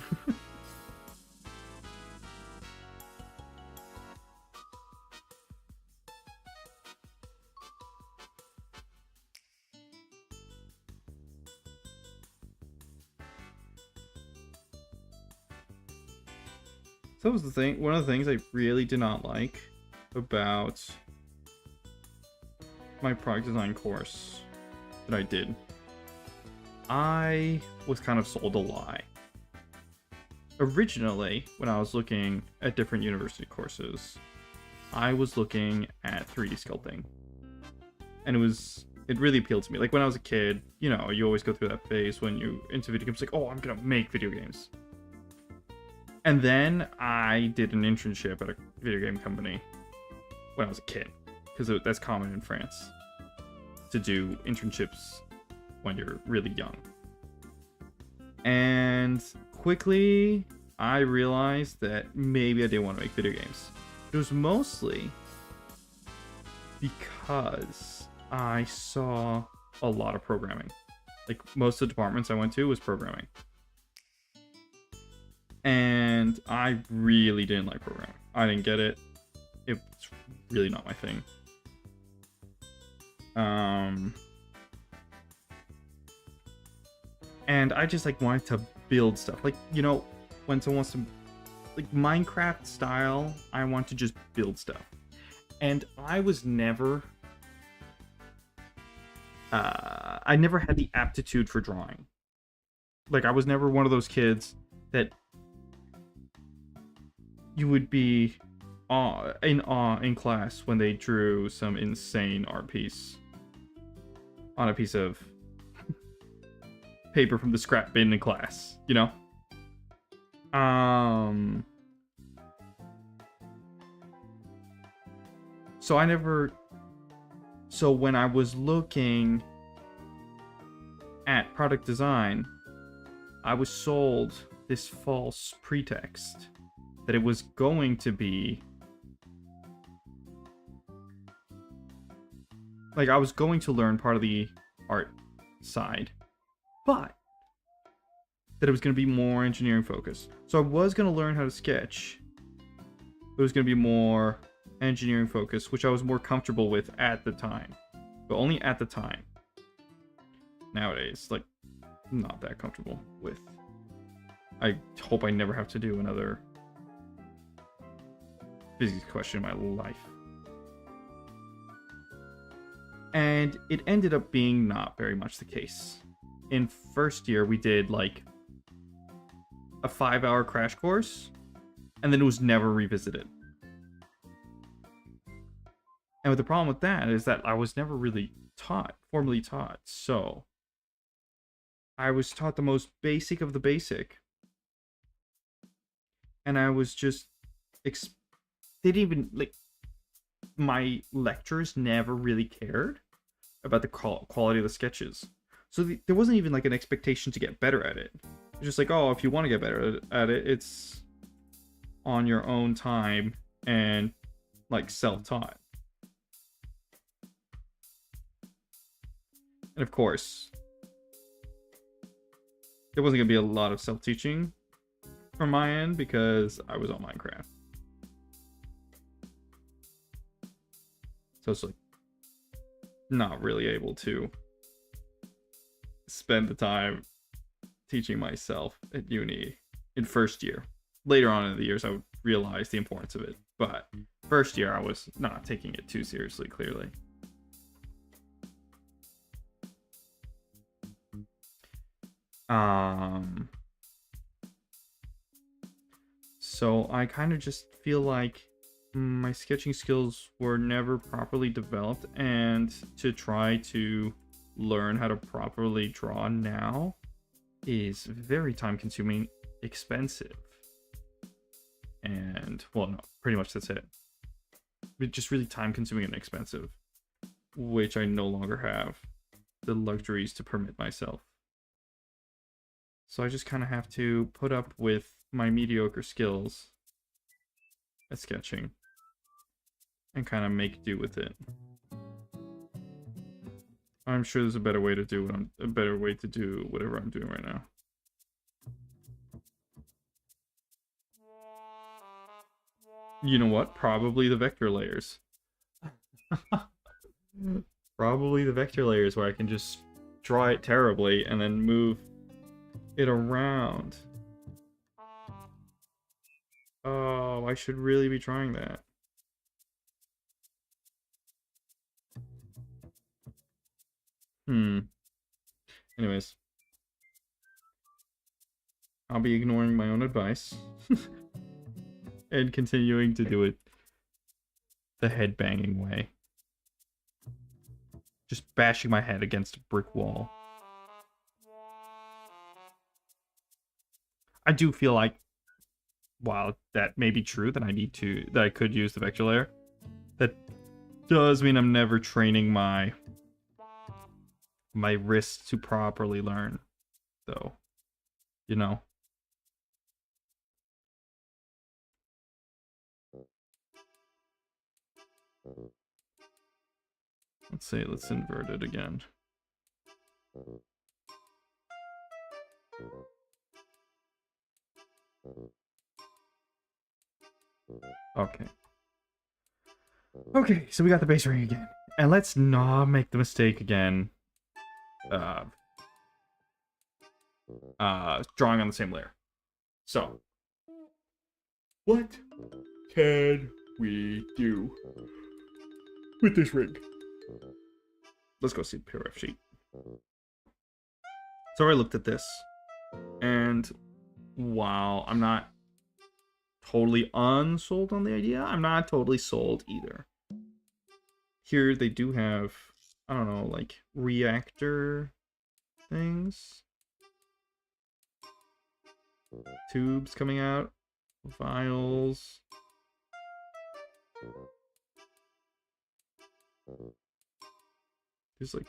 So that was the thing. One of the things I really did not like about my product design course that I did. I was kind of sold a lie. Originally, when I was looking at different university courses, I was looking at 3D sculpting. And it really appealed to me. Like when I was a kid, you know, you always go through that phase when you into video games, like, oh, I'm gonna make video games. And then I did an internship at a video game company when I was a kid, because that's common in France to do internships when you're really young. And quickly, I realized that maybe I didn't want to make video games. It was mostly because I saw a lot of programming. Like most of the departments I went to was programming. And I really didn't like programming. I didn't get it. It's really not my thing. And I just like wanted to build stuff. Like, you know, when someone wants to, like Minecraft style, I want to just build stuff. And I was never, I never had the aptitude for drawing. Like I was never one of those kids that you would be in awe in class when they drew some insane art piece on a piece of paper from the scrap bin in class, you know? So when I was looking at product design, I was sold this false pretext that it was going to be like I was going to learn part of the art side, but that it was going to be more engineering focused. So I was going to learn how to sketch. It was going to be more engineering focused, which I was more comfortable with at the time. But only at the time. Nowadays, like, not that comfortable with. I hope I never have to do another physics question in my life. And it ended up being not very much the case. In first year, we did like a 5-hour crash course, and then it was never revisited. And the problem with that is that I was never really formally taught. So I was taught the most basic of the basic. And I was just, they didn't even, like, my lecturers never really cared about the quality of the sketches. So there wasn't even like an expectation to get better at it. It's just like, oh, if you want to get better at it, it's on your own time and like self-taught. And of course, there wasn't going to be a lot of self-teaching from my end because I was on Minecraft. So it's like not really able to spend the time teaching myself at uni in first year. Later on in the years, I would realize the importance of it. But first year, I was not taking it too seriously, clearly. So I kind of just feel like my sketching skills were never properly developed, and to try to learn how to properly draw now is very time consuming, expensive, and well, no, pretty much that's it. It's just really time consuming and expensive, which I no longer have the luxuries to permit myself. So I just kind of have to put up with my mediocre skills at sketching and kind of make do with it. I'm sure there's a better way to do whatever I'm doing right now. You know what? Probably the vector layers. Probably the vector layers where I can just draw it terribly and then move it around. Oh, I should really be trying that. Anyways. I'll be ignoring my own advice. And continuing to do it the head-banging way. Just bashing my head against a brick wall. I do feel like, while that may be true, that I could use the vector layer, that does mean I'm never training my wrists to properly learn, though. You know? Let's invert it again. Okay, so we got the base ring again. And let's not make the mistake again drawing on the same layer. So, what can we do with this ring? Let's go see the Pier sheet. So I looked at this, and while I'm not totally unsold on the idea, I'm not totally sold either. Here they do have, I don't know, like reactor things. Tubes coming out. Vials. Just like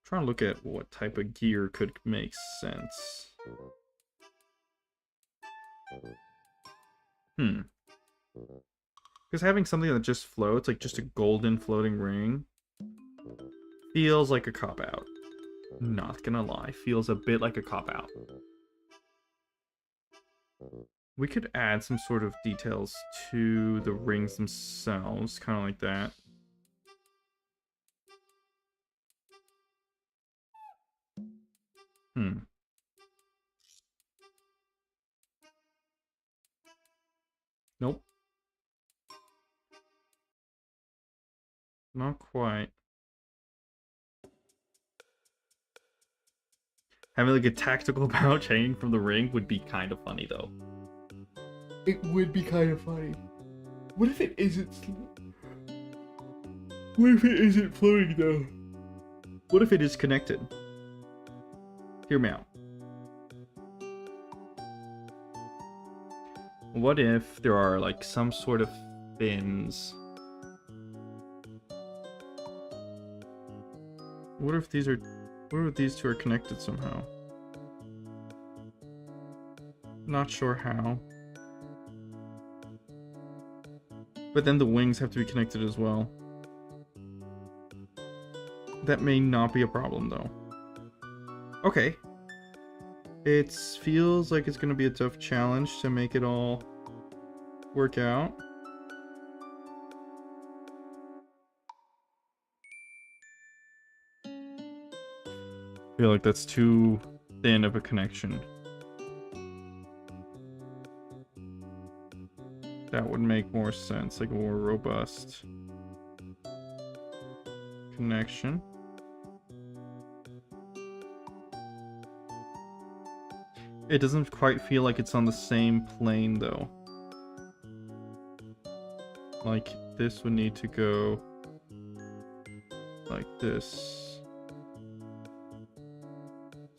trying to look at what type of gear could make sense. Because having something that just floats, like just a golden floating ring, feels like a cop-out. Not gonna lie, feels a bit like a cop-out. We could add some sort of details to the rings themselves, kind of like that. Nope. Not quite. Having like a tactical pouch hanging from the ring would be kind of funny, though. It would be kind of funny. What if it isn't? What if it isn't floating, though? What if it is connected? Hear me out. What if there are like some sort of fins? What if these are? What if these two are connected somehow? Not sure how. But then the wings have to be connected as well. That may not be a problem though. Okay. It feels like it's going to be a tough challenge to make it all work out. I feel like that's too thin of a connection. That would make more sense, like a more robust connection. It doesn't quite feel like it's on the same plane though. Like this would need to go like this.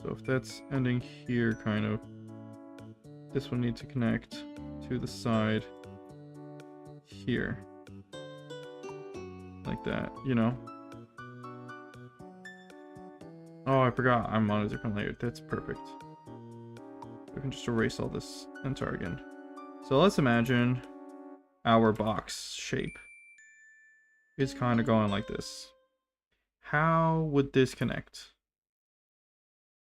So if that's ending here, kind of, this would need to connect to the side here. Like that, you know? Oh, I forgot I'm on a different layer. That's perfect. We can just erase all this entire again. So let's imagine our box shape is kind of going like this. How would this connect?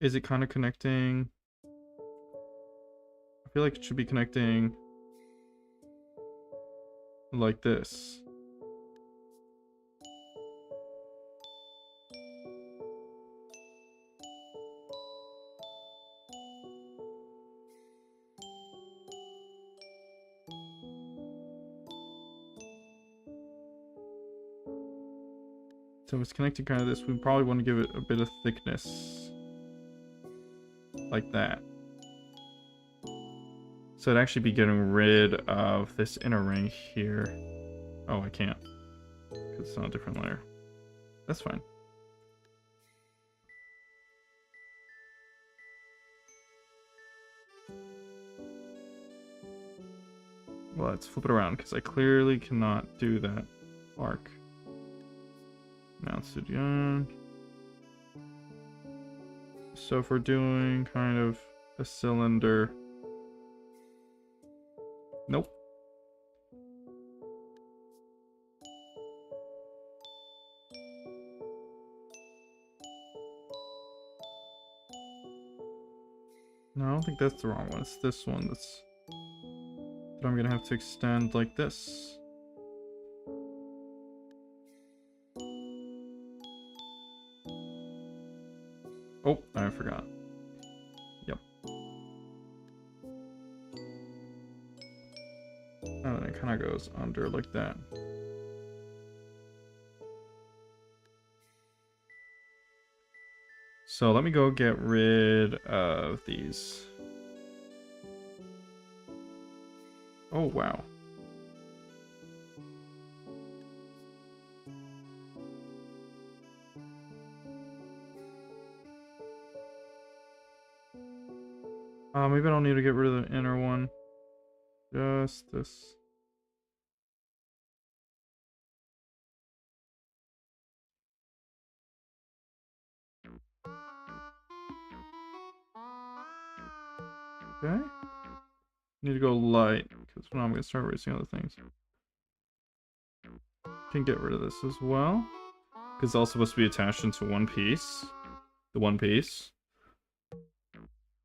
Is it kind of connecting? I feel like it should be connecting like this. So it's connecting kind of this. We probably want to give it a bit of thickness. Like that. So it'd actually be getting rid of this inner ring here. Oh, I can't. Because it's on a different layer. That's fine. Well, let's flip it around because I clearly cannot do that arc. Mounts to the end. So if we're doing kind of a cylinder. Nope. No, I don't think that's the wrong one. It's this one that I'm gonna have to extend like this. Oh, I forgot. Yep. And then it kind of goes under like that. So let me go get rid of these. Oh, wow. Maybe I don't need to get rid of the inner one. Just this. Okay. Need to go light, because now I'm going to start erasing other things. Can get rid of this as well, because it's all supposed to be attached into one piece. The One Piece.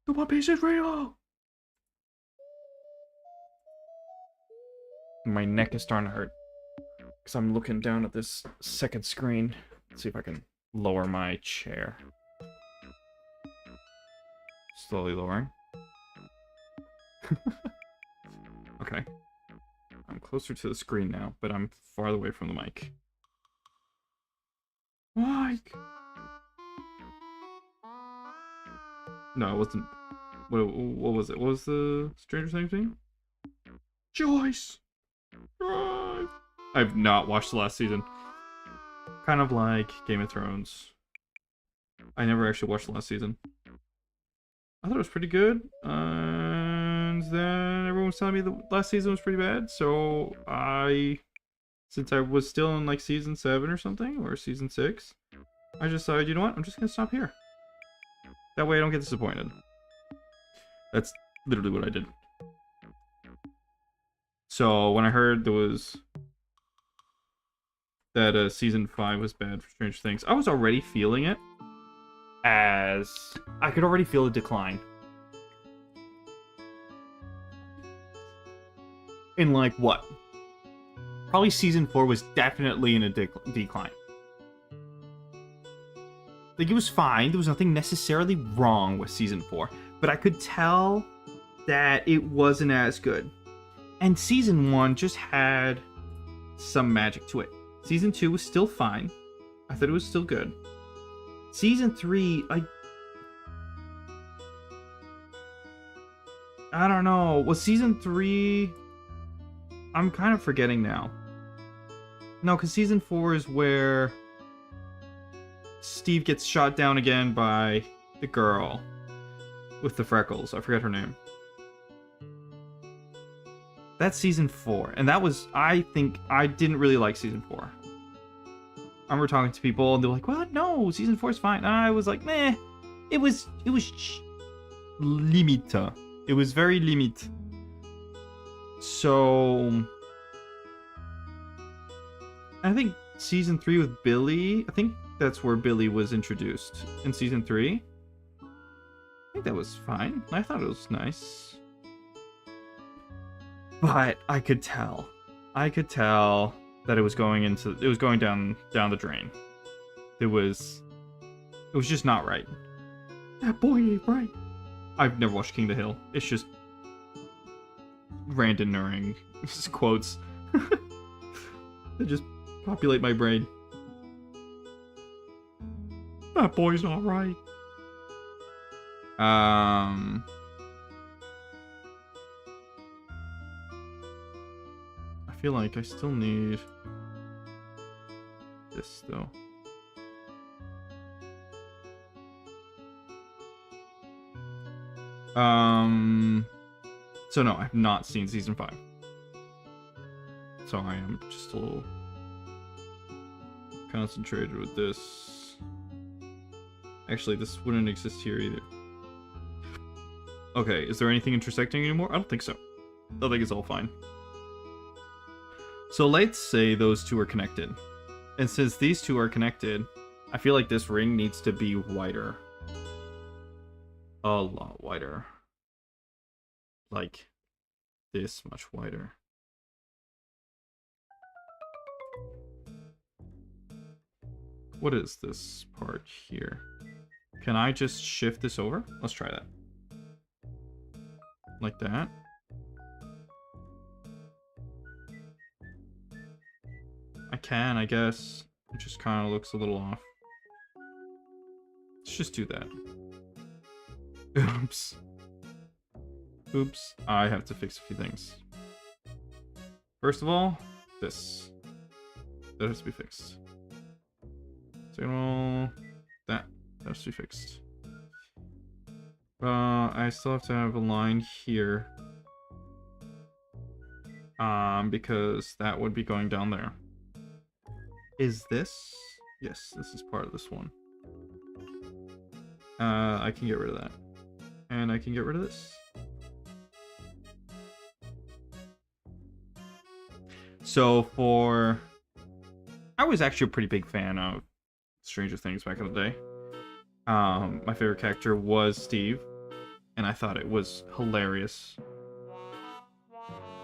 The One Piece is real! My neck is starting to hurt. Because I'm looking down at this second screen. Let's see if I can lower my chair. Slowly lowering. Okay. I'm closer to the screen now, but I'm farther away from the mic. Mike! No, it wasn't. What was it? What was the Stranger Things thing? Joyce! Drive! I've not watched the last season. Kind of like Game of Thrones. I never actually watched the last season. I thought it was pretty good. And then everyone was telling me the last season was pretty bad. So since I was still in like season 7 or something, or season 6, I just decided, you know what? I'm just going to stop here. That way I don't get disappointed. That's literally what I did. So when I heard there was that season 5 was bad for Stranger Things, I was already feeling it, as I could already feel a decline. In like what? Probably season 4 was definitely in a decline. Like, it was fine. There was nothing necessarily wrong with season 4, but I could tell that it wasn't as good. And season 1 just had some magic to it. Season 2 was still fine. I thought it was still good. Season 3, I don't know. Was season 3... I'm kind of forgetting now. No, because season 4 is where Steve gets shot down again by the girl with the freckles. I forget her name. That's season 4. And that was, I think, I didn't really like season 4. I remember talking to people and they were like, well, no, season 4 is fine. And I was like, meh. It was limit. It was very limit. So I think season 3 with Billy, I think that's where Billy was introduced in season 3. I think that was fine. I thought it was nice. But I could tell that it was going down the drain. It was just not right. That boy ain't right. I've never watched King of the Hill. It's just random quotes. They just populate my brain. That boy's not right. I feel like I still need this though. So no, I've not seen season 5. So I am just a little concentrated with this. Actually, this wouldn't exist here either. Okay, is there anything intersecting anymore? I don't think so. I think it's all fine. So let's say those two are connected. And since these two are connected, I feel like this ring needs to be wider. A lot wider. Like this much wider. What is this part here? Can I just shift this over? Let's try that. Like that. I can, I guess. It just kind of looks a little off. Let's just do that. Oops. Oops. I have to fix a few things. First of all, this. That has to be fixed. Second of all, that has to be fixed. I still have to have a line here. Because that would be going down there. Is this? Yes, this is part of this one. I can get rid of that. And I can get rid of this. So I was actually a pretty big fan of Stranger Things back in the day. My favorite character was Steve, and I thought it was hilarious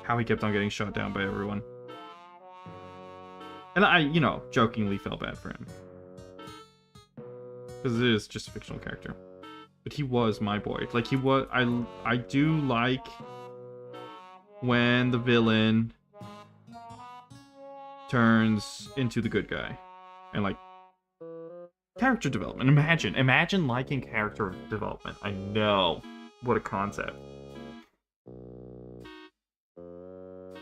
how he kept on getting shot down by everyone. And I, you know, jokingly felt bad for him. Because it is just a fictional character. But he was my boy. Like, he was... I do like when the villain turns into the good guy. And, like, character development. Imagine liking character development. I know. What a concept.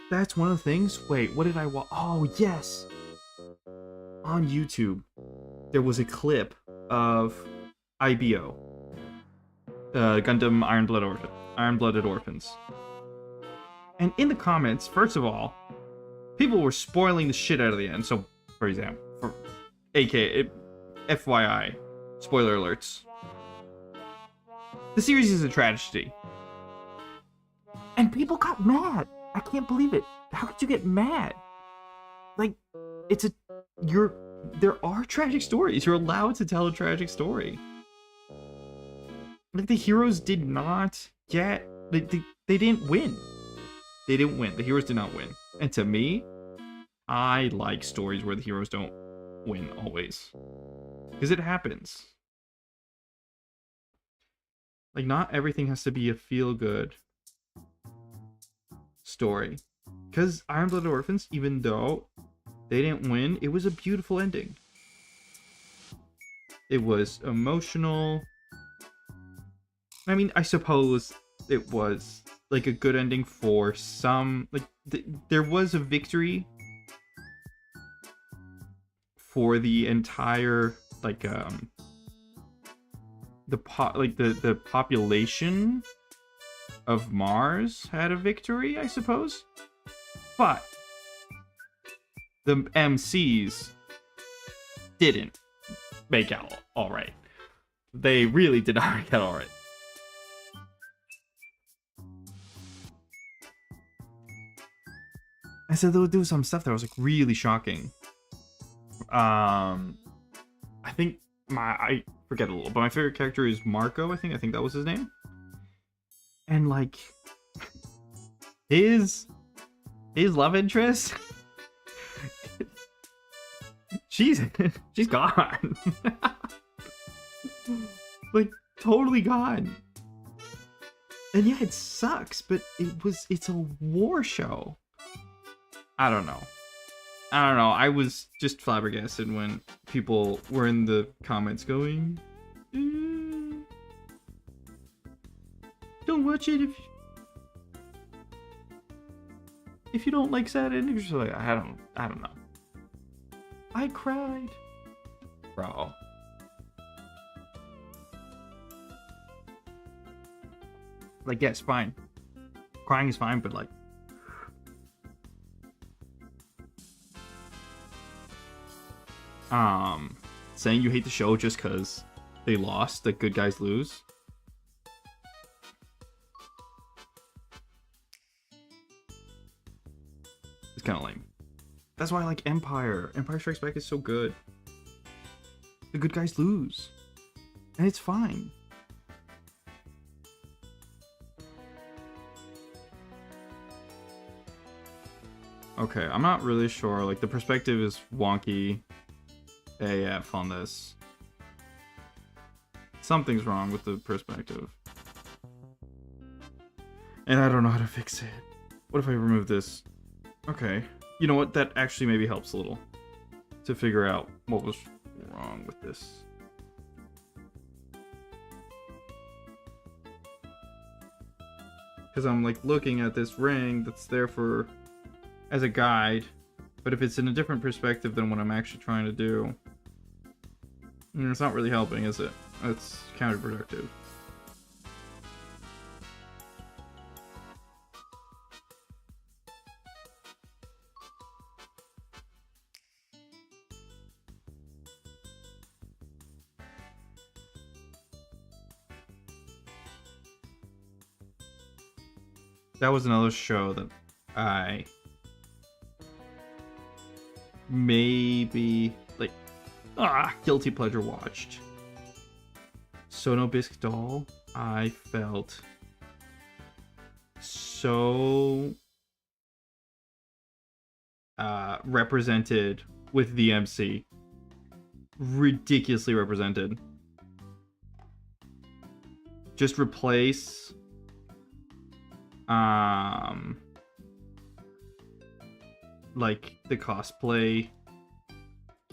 That's one of the things. Wait, what did I watch? Oh, yes. On YouTube, there was a clip of IBO. Gundam Iron-Blooded Orphans. And in the comments, first of all, people were spoiling the shit out of the end. So, for example, FYI, spoiler alerts. The series is a tragedy. And people got mad. I can't believe it. How could you get mad? Like, there are tragic stories. You're allowed to tell a tragic story. Like, the heroes did not get... They didn't win. They didn't win. The heroes did not win. And to me, I like stories where the heroes don't win always. Because it happens. Like, not everything has to be a feel-good story. Because Iron-Blooded Orphans, even though they didn't win, it was a beautiful ending. It was emotional. I mean, I suppose it was, like, a good ending for some... Like, there was a victory for the entire, like, the population of Mars had a victory, I suppose. But the MCs didn't make out all right. They really did not make out all right. I said there was some stuff that was, like, really shocking. I think I forget a little, but my favorite character is Marco. I think that was his name. And, like, his love interest, she's gone. Like, totally gone. And yeah, it sucks, but it's a war show. I don't know. I was just flabbergasted when people were in the comments going, don't watch it if you don't like sad endings. Like, I don't know. I cried, bro. Like, yes, fine. Crying is fine, but, like, saying you hate the show just because they lost, the good guys lose. It's kind of lame. That's why I like Empire. Empire Strikes Back is so good. The good guys lose. And it's fine. Okay, I'm not really sure. Like, the perspective is wonky AF on this. Something's wrong with the perspective. And I don't know how to fix it. What if I remove this? Okay. You know what? That actually maybe helps a little. To figure out what was wrong with this. Because I'm, like, looking at this ring that's there for... as a guide. But if it's in a different perspective than what I'm actually trying to do... it's not really helping, is it? It's counterproductive. That was another show that I maybe, like, guilty pleasure watched. Sono Bisque doll, I felt so represented with the MC. Ridiculously represented. Just replace like the cosplay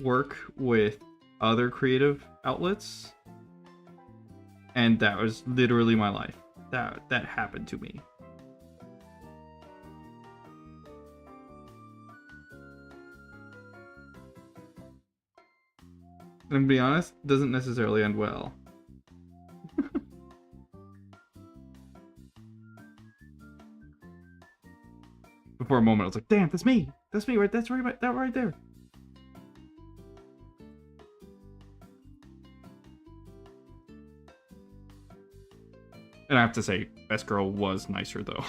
work with other creative outlets, and that was literally my life. That happened to me. And to be honest, doesn't necessarily end well. For a moment, I was like, "Damn, that's me! That's me! Right? That's right! That right there!" And I have to say, Best Girl was nicer though.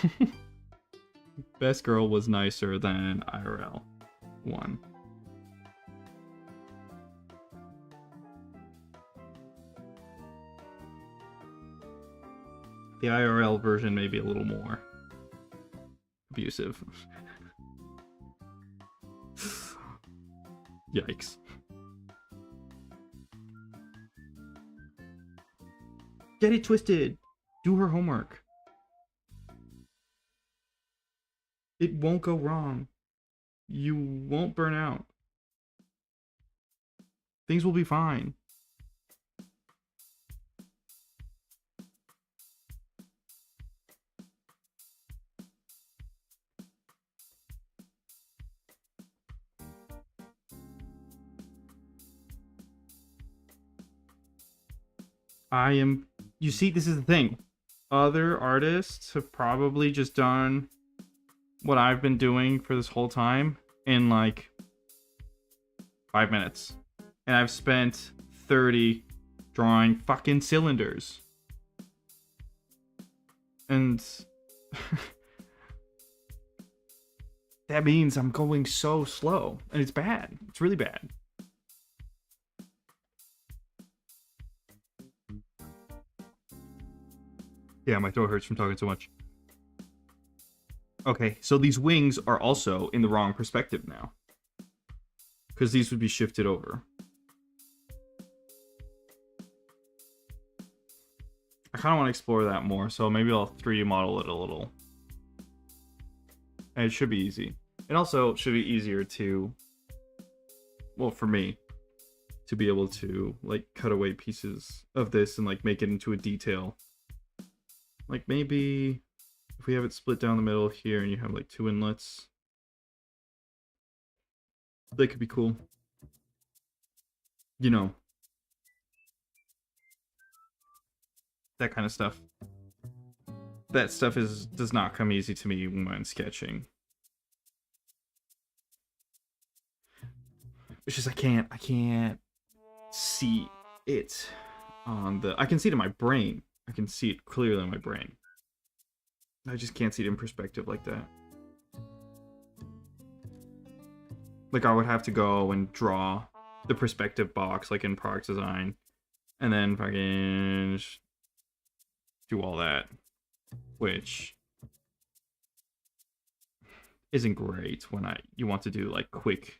Best Girl was nicer than IRL 1. The IRL version may be a little more abusive. Yikes. Get it twisted. Do her homework. It won't go wrong. You won't burn out. Things will be fine. You see, this is the thing. Other artists have probably just done what I've been doing for this whole time in like 5 minutes. And I've spent 30 drawing fucking cylinders. And that means I'm going so slow. And it's bad. It's really bad. Yeah, my throat hurts from talking so much. Okay, so these wings are also in the wrong perspective now. Because these would be shifted over. I kind of want to explore that more, so maybe I'll 3D model it a little. And it should be easy. It also should be easier to, well, for me, to be able to, like, cut away pieces of this and, like, make it into a detail. Like, maybe if we have it split down the middle here and you have, like, 2 inlets. That could be cool. You know. That kind of stuff. That stuff does not come easy to me when sketching. It's just I can't see it on the... I can see it in my brain. I can see it clearly in my brain. I just can't see it in perspective like that. Like, I would have to go and draw the perspective box, like in product design, and then fucking do all that, which isn't great when you want to do, like, quick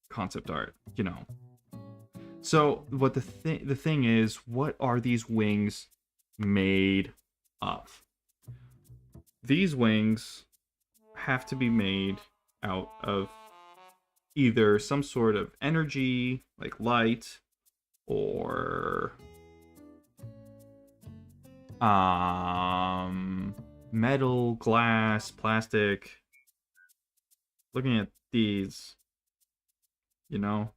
concept art, you know. So, what the thing is, what are these wings made of? These wings have to be made out of either some sort of energy, like light, or metal, glass, plastic. Looking at these, you know,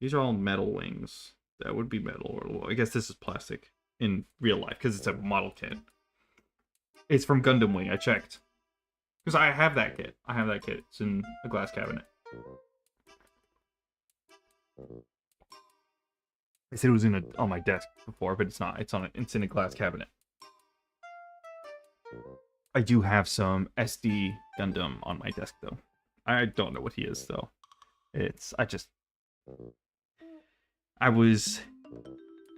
these are all metal wings. That would be metal, or well, I guess this is plastic in real life because it's a model kit. It's from Gundam Wing. I checked because I have that kit. It's in a glass cabinet. I said it was on my desk before, but it's not. It's in a glass cabinet. I do have some SD Gundam on my desk though. I don't know what he is though. I was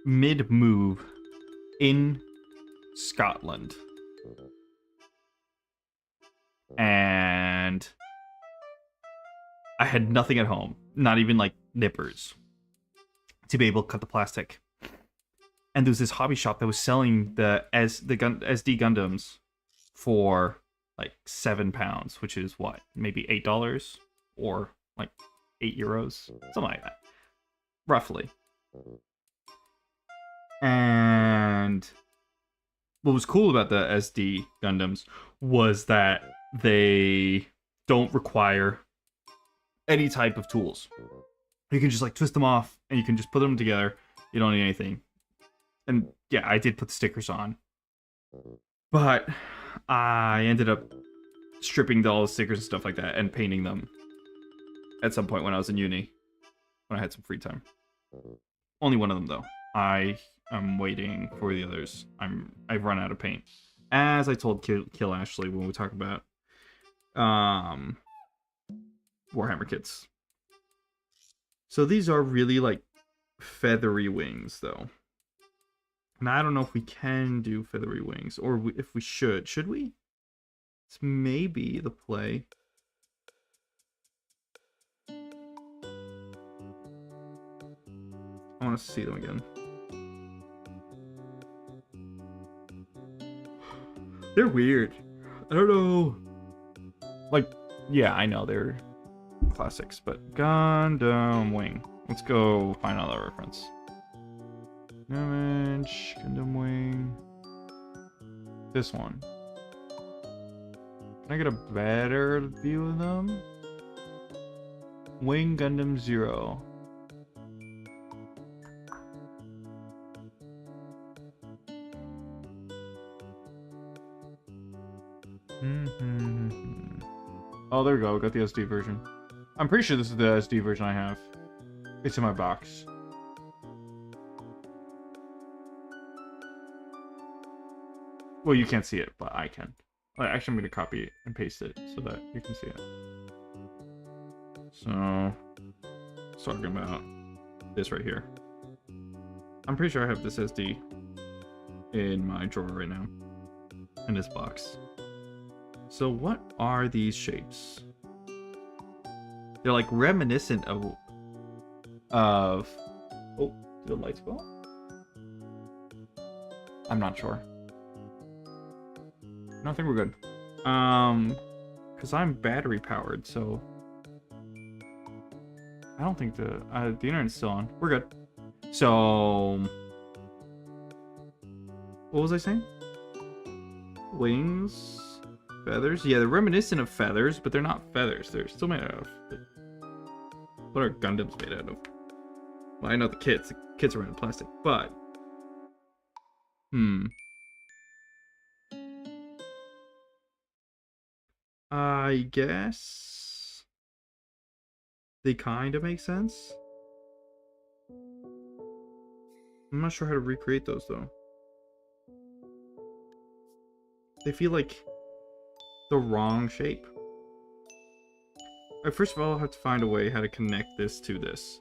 mid move in Scotland. And I had nothing at home, not even like nippers, to be able to cut the plastic. And there was this hobby shop that was selling the SD Gundams for like £7, which is what, maybe $8 or like €8, something like that, roughly. And what was cool about the SD Gundams was that they don't require any type of tools. You can just like twist them off and you can just put them together. You don't need anything. And yeah, I did put the stickers on, but I ended up stripping all the stickers and stuff like that and painting them at some point when I was in uni, when I had some free time. Only one of them though. I am waiting for the others. I've run out of paint. As I told Kill Ashley when we talk about Warhammer kits. So these are really like feathery wings though. And I don't know if we can do feathery wings, or if we should. Should we? It's maybe the play. I want to see them again. They're weird. I don't know. Like, yeah, I know they're classics, but Gundam Wing. Let's go find another reference. Image, Gundam Wing. This one. Can I get a better view of them? Wing Gundam 0. Oh, there we go. We got the SD version. I'm pretty sure this is the SD version I have. It's in my box. Well, you can't see it, but I can. Actually, I'm going to copy it and paste it so that you can see it. So, talking about this right here. I'm pretty sure I have this SD in my drawer right now. In this box. So what are these shapes? They're like reminiscent of oh, did the lights go on? I'm not sure. No, I think we're good. Because I'm battery powered, so I don't think the internet's still on. We're good. So what was I saying? Wings, feathers. Yeah, they're reminiscent of feathers, but they're not feathers. They're still made out of. What are Gundams made out of? Well, I know the kits. The kits are made of plastic, but I guess they kind of make sense. I'm not sure how to recreate those though. They feel like the wrong shape. First of all, I'll have to find a way how to connect this to this.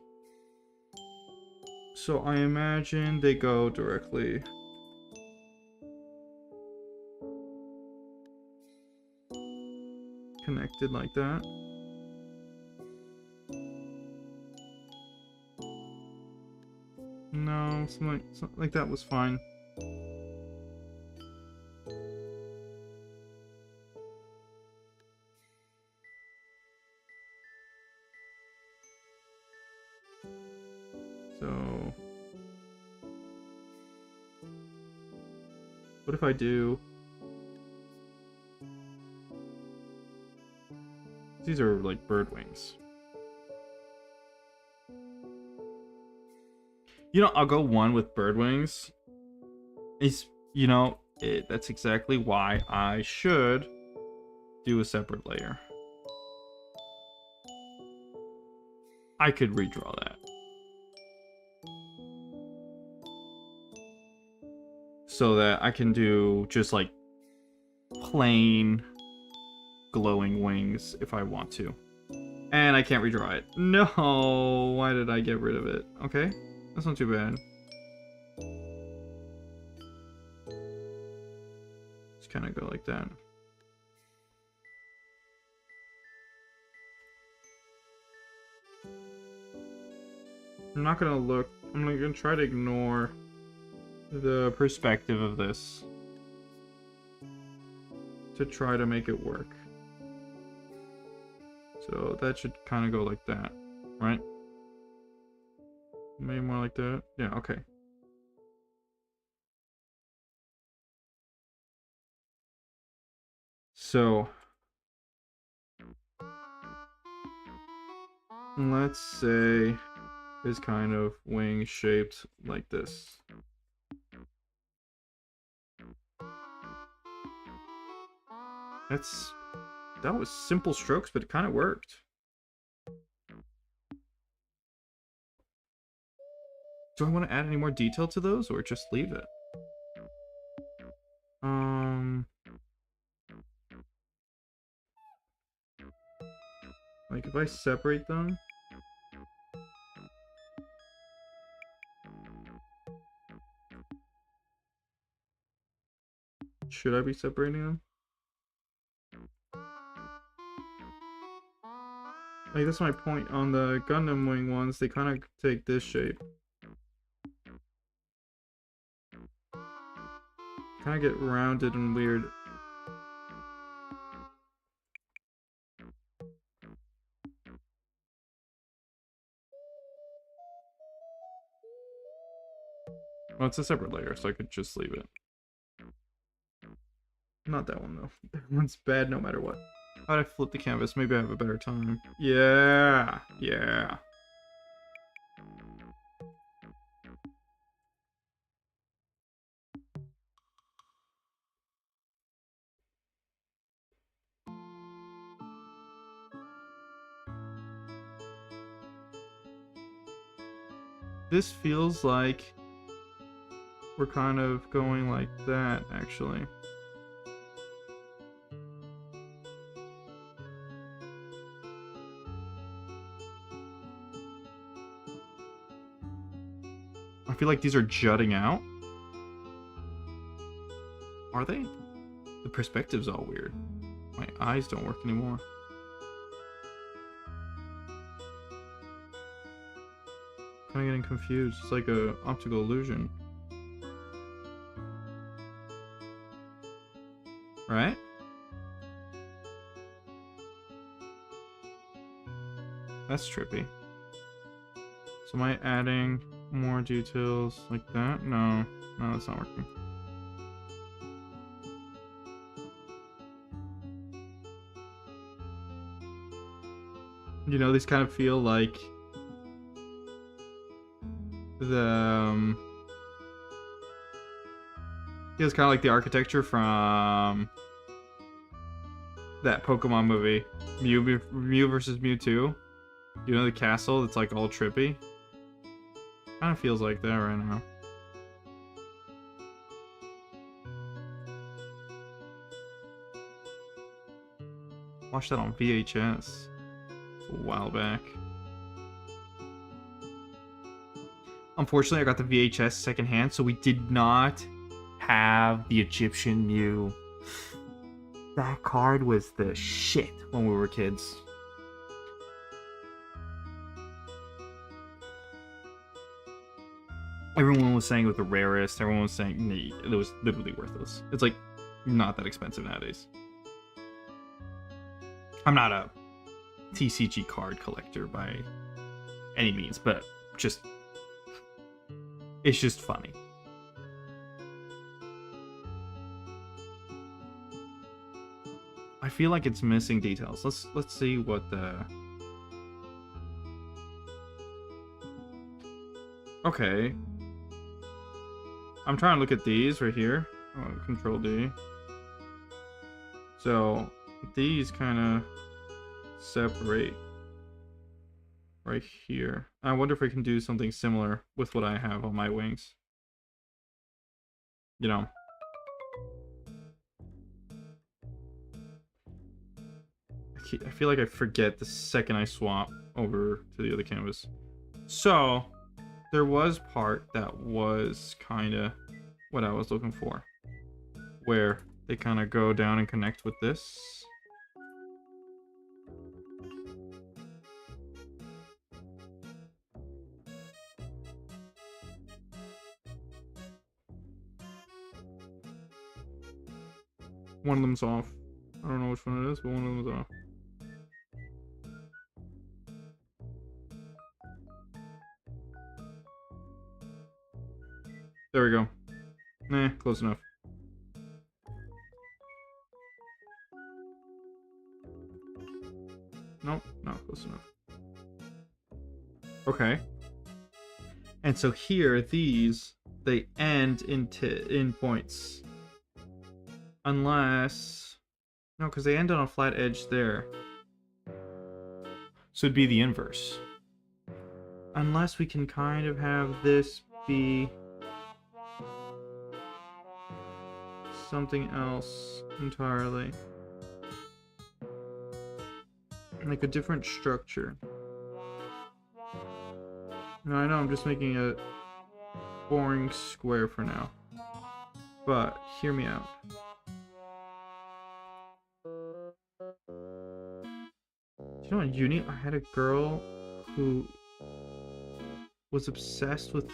So I imagine they go directly. Connected like that. No, something like that was fine. So, what if I do? These are like bird wings. You know, I'll go one with bird wings. That's exactly why I should do a separate layer. I could redraw that. So that I can do just like plain glowing wings if I want to. And I can't redraw it. No, why did I get rid of it? Okay, that's not too bad. Just kind of go like that. I'm not gonna look. I'm gonna try to ignore the perspective of this to try to make it work. So that should kind of go like that, right? Maybe more like that. Yeah, okay. So let's say is kind of wing shaped like this. That was simple strokes, but it kind of worked. Do I want to add any more detail to those or just leave it? Like if I separate them, should I be separating them? Like that's my point on the Gundam wing ones, they kind of take this shape. Kind of get rounded and weird. Well, it's a separate layer, so I could just leave it. Not that one, though. That one's bad no matter what. How'd I flip the canvas? Maybe I have a better time. Yeah! Yeah! This feels like we're kind of going like that, actually. I feel like these are jutting out. Are they? The perspective's all weird. My eyes don't work anymore. Kind of getting confused. It's like a optical illusion. Right? That's trippy. So am I adding more details like that? No. No, that's not working. You know, these kind of feel like the feels kind of like the architecture from that Pokemon movie, Mew versus Mewtwo. You know, the castle that's like all trippy. Kind of feels like that right now. Watched that on VHS a while back. Unfortunately, I got the VHS secondhand, so we did not have the Egyptian Mew. That card was the shit when we were kids. Everyone was saying it was the rarest. Everyone was saying it was literally worthless. It's like not that expensive nowadays. I'm not a TCG card collector by any means, but just it's just funny. I feel like it's missing details. Let's see what the... Okay. I'm trying to look at these right here. Oh, Control D. So these kind of separate right here. I wonder if I can do something similar with what I have on my wings. You know. I feel like I forget the second I swap over to the other canvas. So there was part that was kind of what I was looking for. where they kind of go down and connect with this. One of them's off. I don't know which one it is, but one of them is off. There we go. Nah, close enough. Nope, not close enough. Okay. And so here, these, they end in points. Unless... No, because they end on a flat edge there. So it'd be the inverse. Unless we can kind of have this be... something else entirely. Like a different structure. No, I know I'm just making a boring square for now. But hear me out. You know, in uni, I had a girl who was obsessed with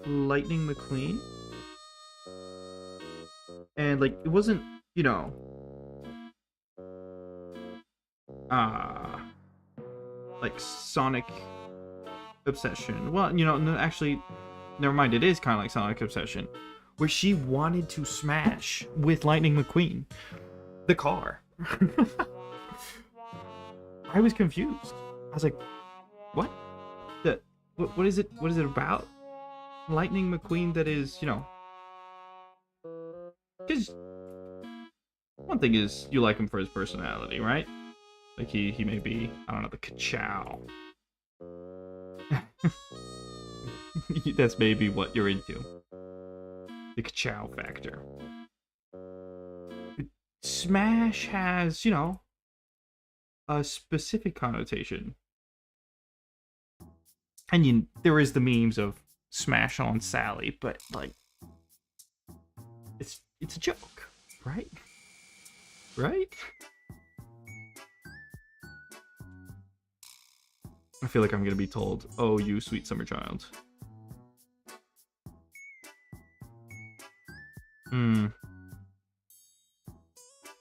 Lightning McQueen. And, like, it wasn't, you know, like, Sonic obsession. Well, you know, no, actually, never mind, it is kind of like Sonic obsession. Where she wanted to smash with Lightning McQueen. The car. I was confused. I was like, what? What is it? What is it about? Lightning McQueen that is, you know... Because one thing is you like him for his personality, right? Like he may be, I don't know, the ka-chow. That's maybe what you're into. The ka-chow factor. Smash has, you know, a specific connotation. And there is the memes of Smash on Sally, but like it's a joke, right? Right? I feel like I'm gonna be told, oh, you sweet summer child.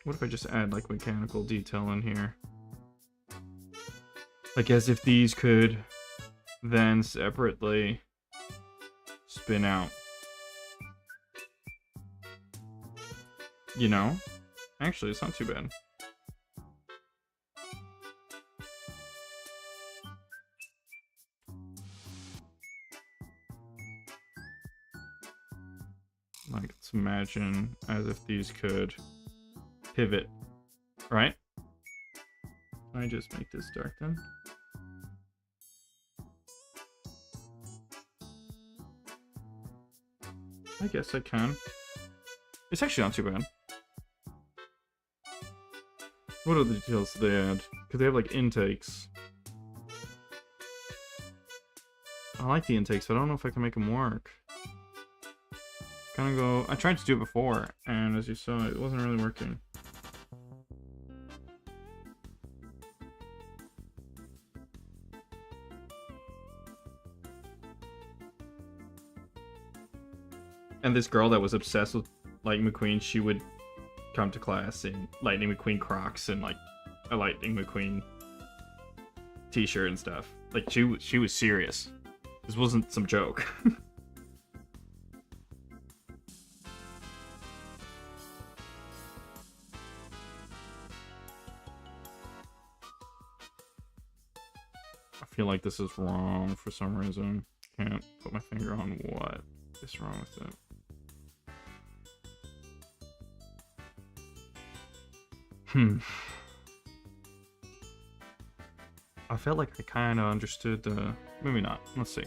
What if I just add like mechanical detail in here? Like as if these could then separately spin out. You know? Actually, it's not too bad. Like, let's imagine as if these could pivot, right? Can I just make this dark then? I guess I can. It's actually not too bad. What other details do they add? Because they have like intakes. I like the intakes, but I don't know if I can make them work. Kind of go... I tried to do it before, and as you saw, it wasn't really working. And this girl that was obsessed with Lightning McQueen, she would come to class in Lightning McQueen Crocs and like a Lightning McQueen t-shirt and stuff. Like she was serious. This wasn't some joke. I feel like this is wrong for some reason. Can't put my finger on what is wrong with it. I felt like I kind of understood the... Maybe not. Let's see.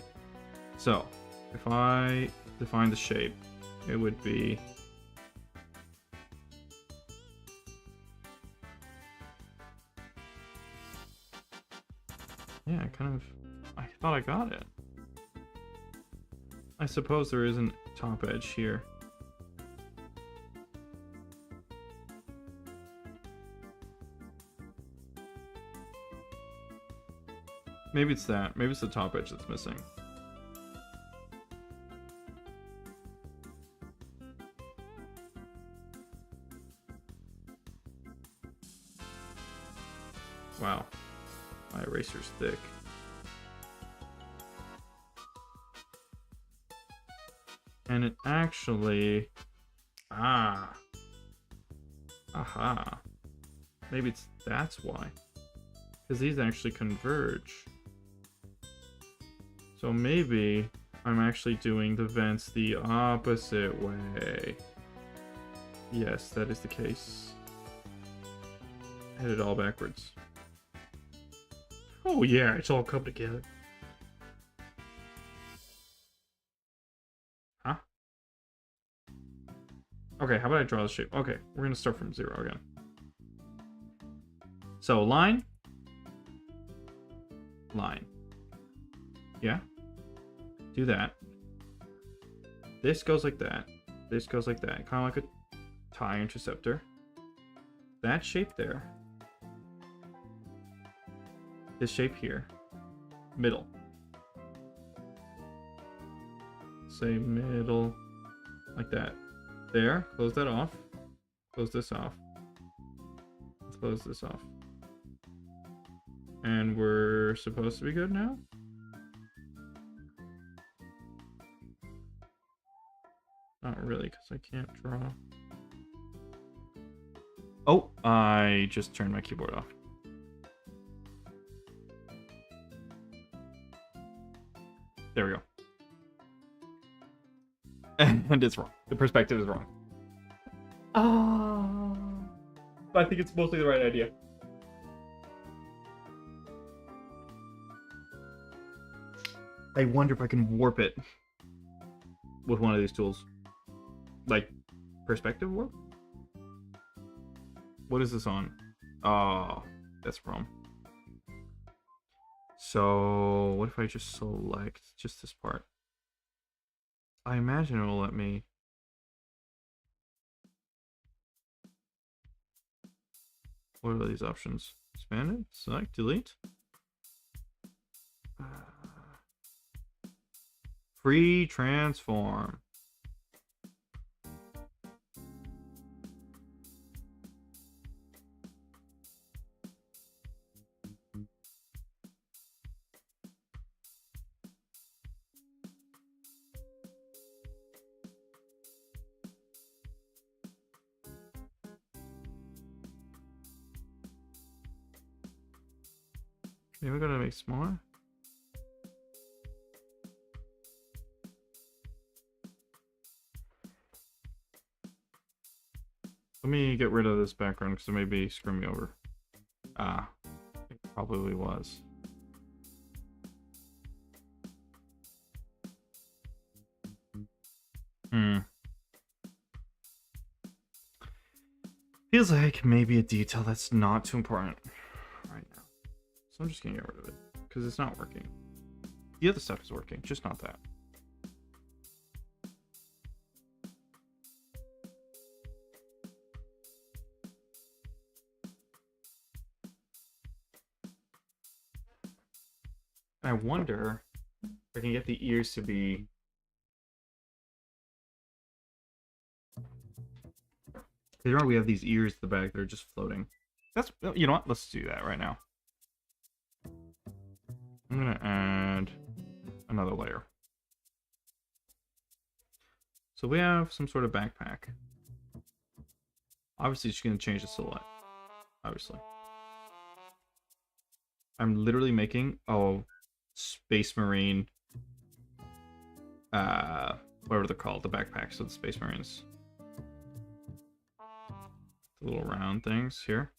So, if I define the shape, it would be... Yeah, I thought I got it. I suppose there isn't top edge here. Maybe it's that. Maybe it's the top edge that's missing. Wow. My eraser's thick. And it actually... Ah. Aha. Maybe that's why. Because these actually converge. So maybe I'm actually doing the vents the opposite way. Yes, that is the case. I had it all backwards. Oh yeah, it's all come together. Huh? Okay, how about I draw the shape? Okay, we're gonna start from 0 again. So line. Line. Yeah? Do that. This goes like that. This goes like that. Kind of like a tie interceptor. That shape there. This shape here. Middle. Say middle. Like that. There. Close that off. Close this off. Let's close this off. And we're supposed to be good now? Not really, because I can't draw. Oh, I just turned my keyboard off. There we go. And it's wrong. The perspective is wrong. Oh. I think it's mostly the right idea. I wonder if I can warp it with one of these tools. Like, perspective warp? What is this on? Oh, that's wrong. So, what if I just select just this part? I imagine it will let me... What are these options? Expand it? Select? Delete? Free transform. Maybe we gotta make smaller. Let me get rid of this background because it may be screwing me over. Ah, it probably was. Feels like maybe a detail that's not too important right now. So I'm just gonna get rid of it because it's not working. The other stuff is working, just not that. I wonder if I can get the ears to be... Remember, we have these ears at the back that are just floating. That's, you know what? Let's do that right now. I'm gonna add another layer. So we have some sort of backpack. Obviously, she's gonna change the silhouette. Obviously. I'm literally making Space Marine, whatever they're called, the backpacks of the Space Marines. The little round things here.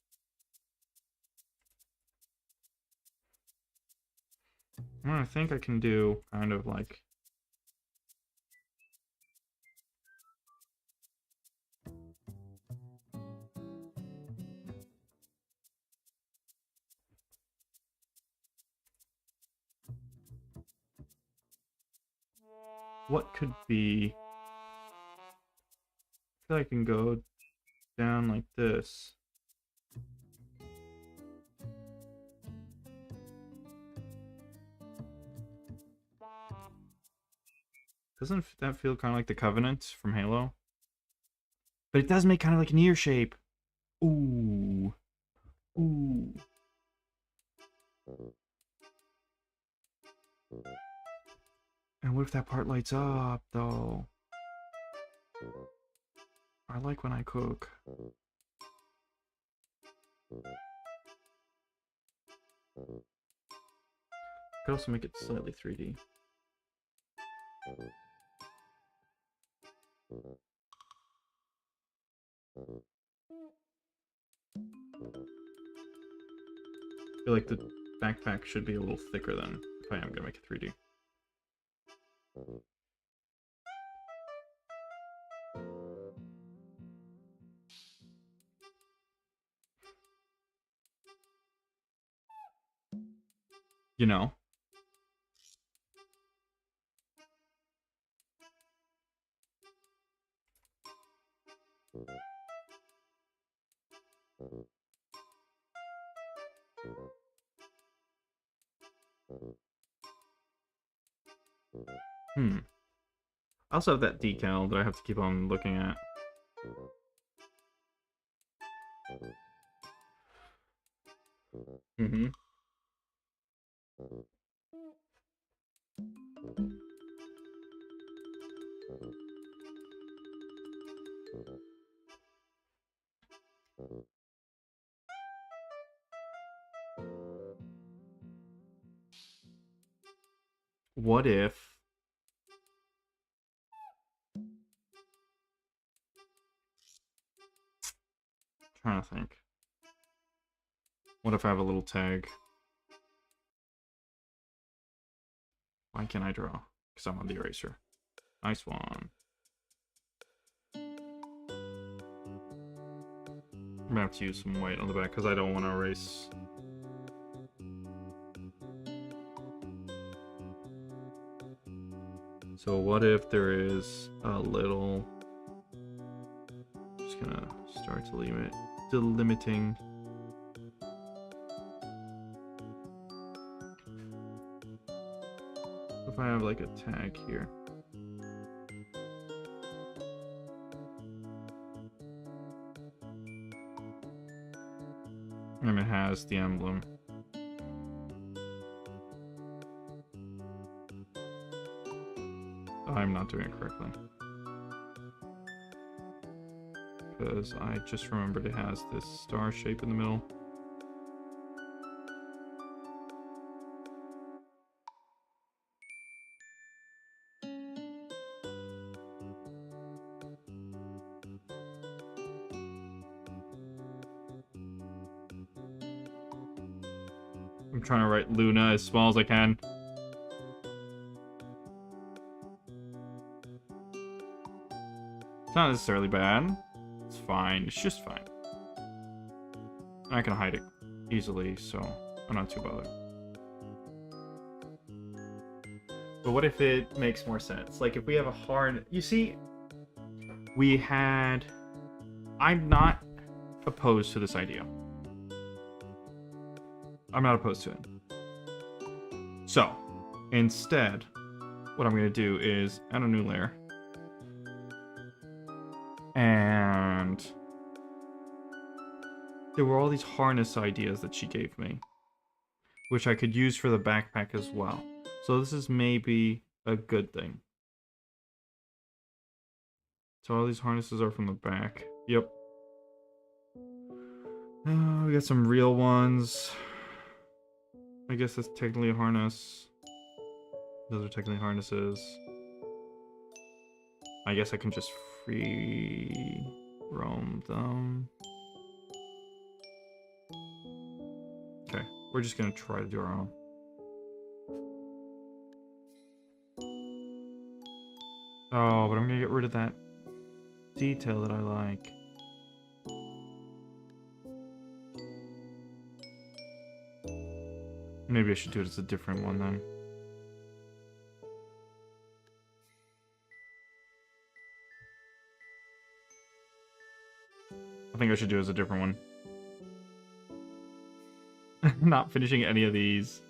I think I can do kind of like... What could be... I feel like I can go down like this. Doesn't that feel kind of like the Covenant from Halo? But it does make kind of like an ear shape. Ooh. Ooh. And what if that part lights up, though? I like when I cook. Could also make it slightly 3D. I feel like the backpack should be a little thicker then, if I am gonna make it 3D. You know? I also have that decal that I have to keep on looking at. What if... trying to think. What if I have a little tag? Why can't I draw? Because I'm on the eraser. Nice one. I'm gonna have to use some white on the back because I don't want to erase. So what if there is a little... just gonna start to limit, delimiting. If I have like a tag here. And it has the emblem. I'm not doing it correctly. Because I just remembered it has this star shape in the middle. I'm trying to write Luna as small as I can. It's not necessarily bad. It's fine. It's just fine. I can hide it easily, so I'm not too bothered. But what if it makes more sense? Like if we have a hard... You see, we had... I'm not opposed to this idea. I'm not opposed to it. So, instead, what I'm going to do is add a new layer. And there were all these harness ideas that she gave me, which I could use for the backpack as well. So this is maybe a good thing. So all these harnesses are from the back. Yep. We got some real ones. I guess that's technically a harness. Those are technically harnesses. I guess I can just free roam them. Okay, we're just gonna try to do our own. Oh, but I'm gonna get rid of that detail that I like. Maybe I should do it as a different one then. I think I should do it as a different one. Not finishing any of these.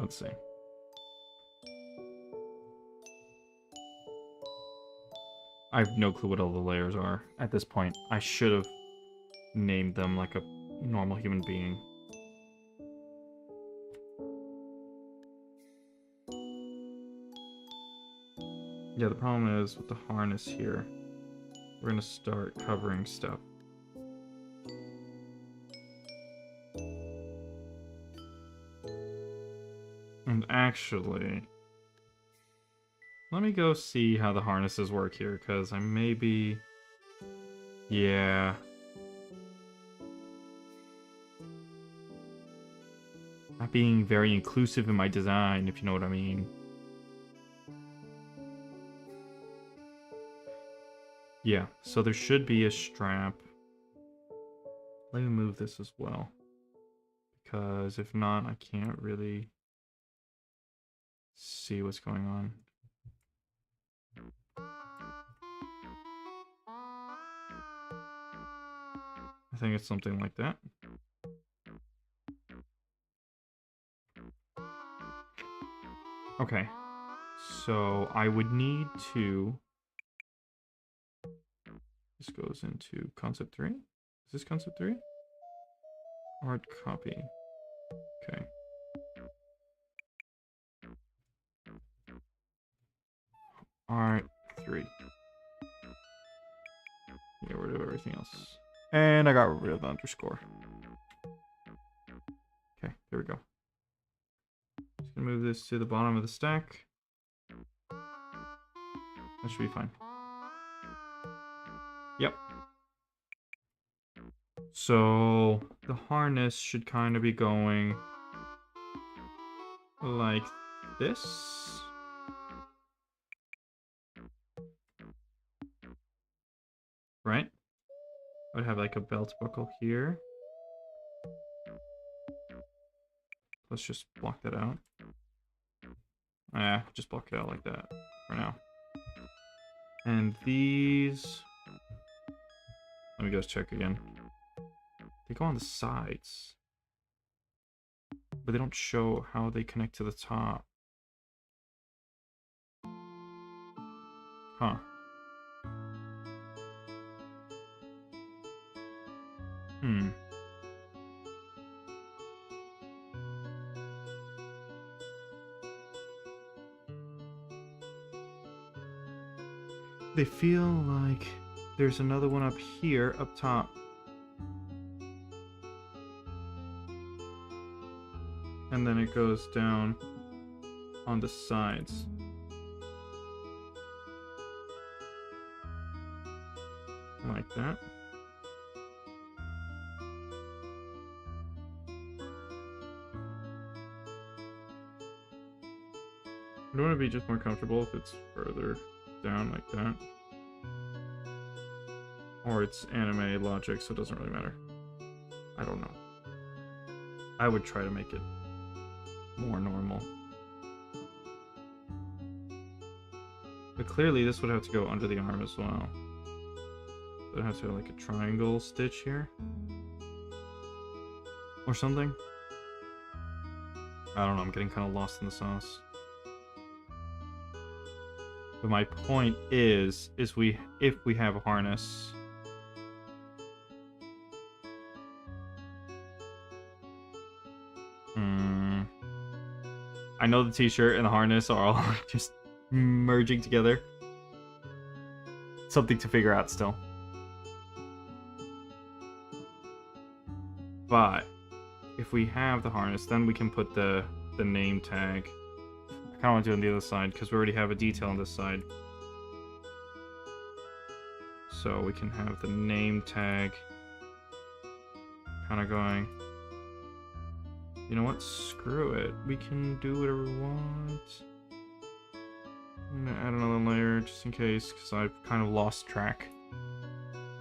Let's see. I have no clue what all the layers are at this point. I should have named them like a normal human being. Yeah, the problem is with the harness here, we're gonna start covering stuff. And actually, let me go see how the harnesses work here, because I may be... Yeah. Not being very inclusive in my design, if you know what I mean. Yeah, so there should be a strap. Let me move this as well. Because if not, I can't really see what's going on. I think it's something like that. Okay, so I would need to... This goes into concept 3. Is this concept 3? Hard copy. Okay. Art 3. Get rid of everything else. And I got rid of the underscore. Okay, there we go. Just gonna move this to the bottom of the stack. That should be fine. Yep. So the harness should kind of be going like this. Right? I would have like a belt buckle here. Let's just block that out. Just block it out like that for now. And these... Let me go check again. They go on the sides. But they don't show how they connect to the top. Huh. They feel like there's another one up here, up top. And then it goes down on the sides. Like that. Would want to be just more comfortable if it's further down like that. Or it's anime logic, so it doesn't really matter. I don't know. I would try to make it more normal. But clearly this would have to go under the arm as well. So it has to have like a triangle stitch here. Or something. I don't know, I'm getting kind of lost in the sauce. But my point is if we have a harness, I know the t-shirt and the harness are all just merging together. Something to figure out still. But if we have the harness, then we can put the name tag. I kind of want to do it on the other side because we already have a detail on this side. So we can have the name tag kind of going. You know what? Screw it. We can do whatever we want. I'm gonna add another layer just in case because I've kind of lost track.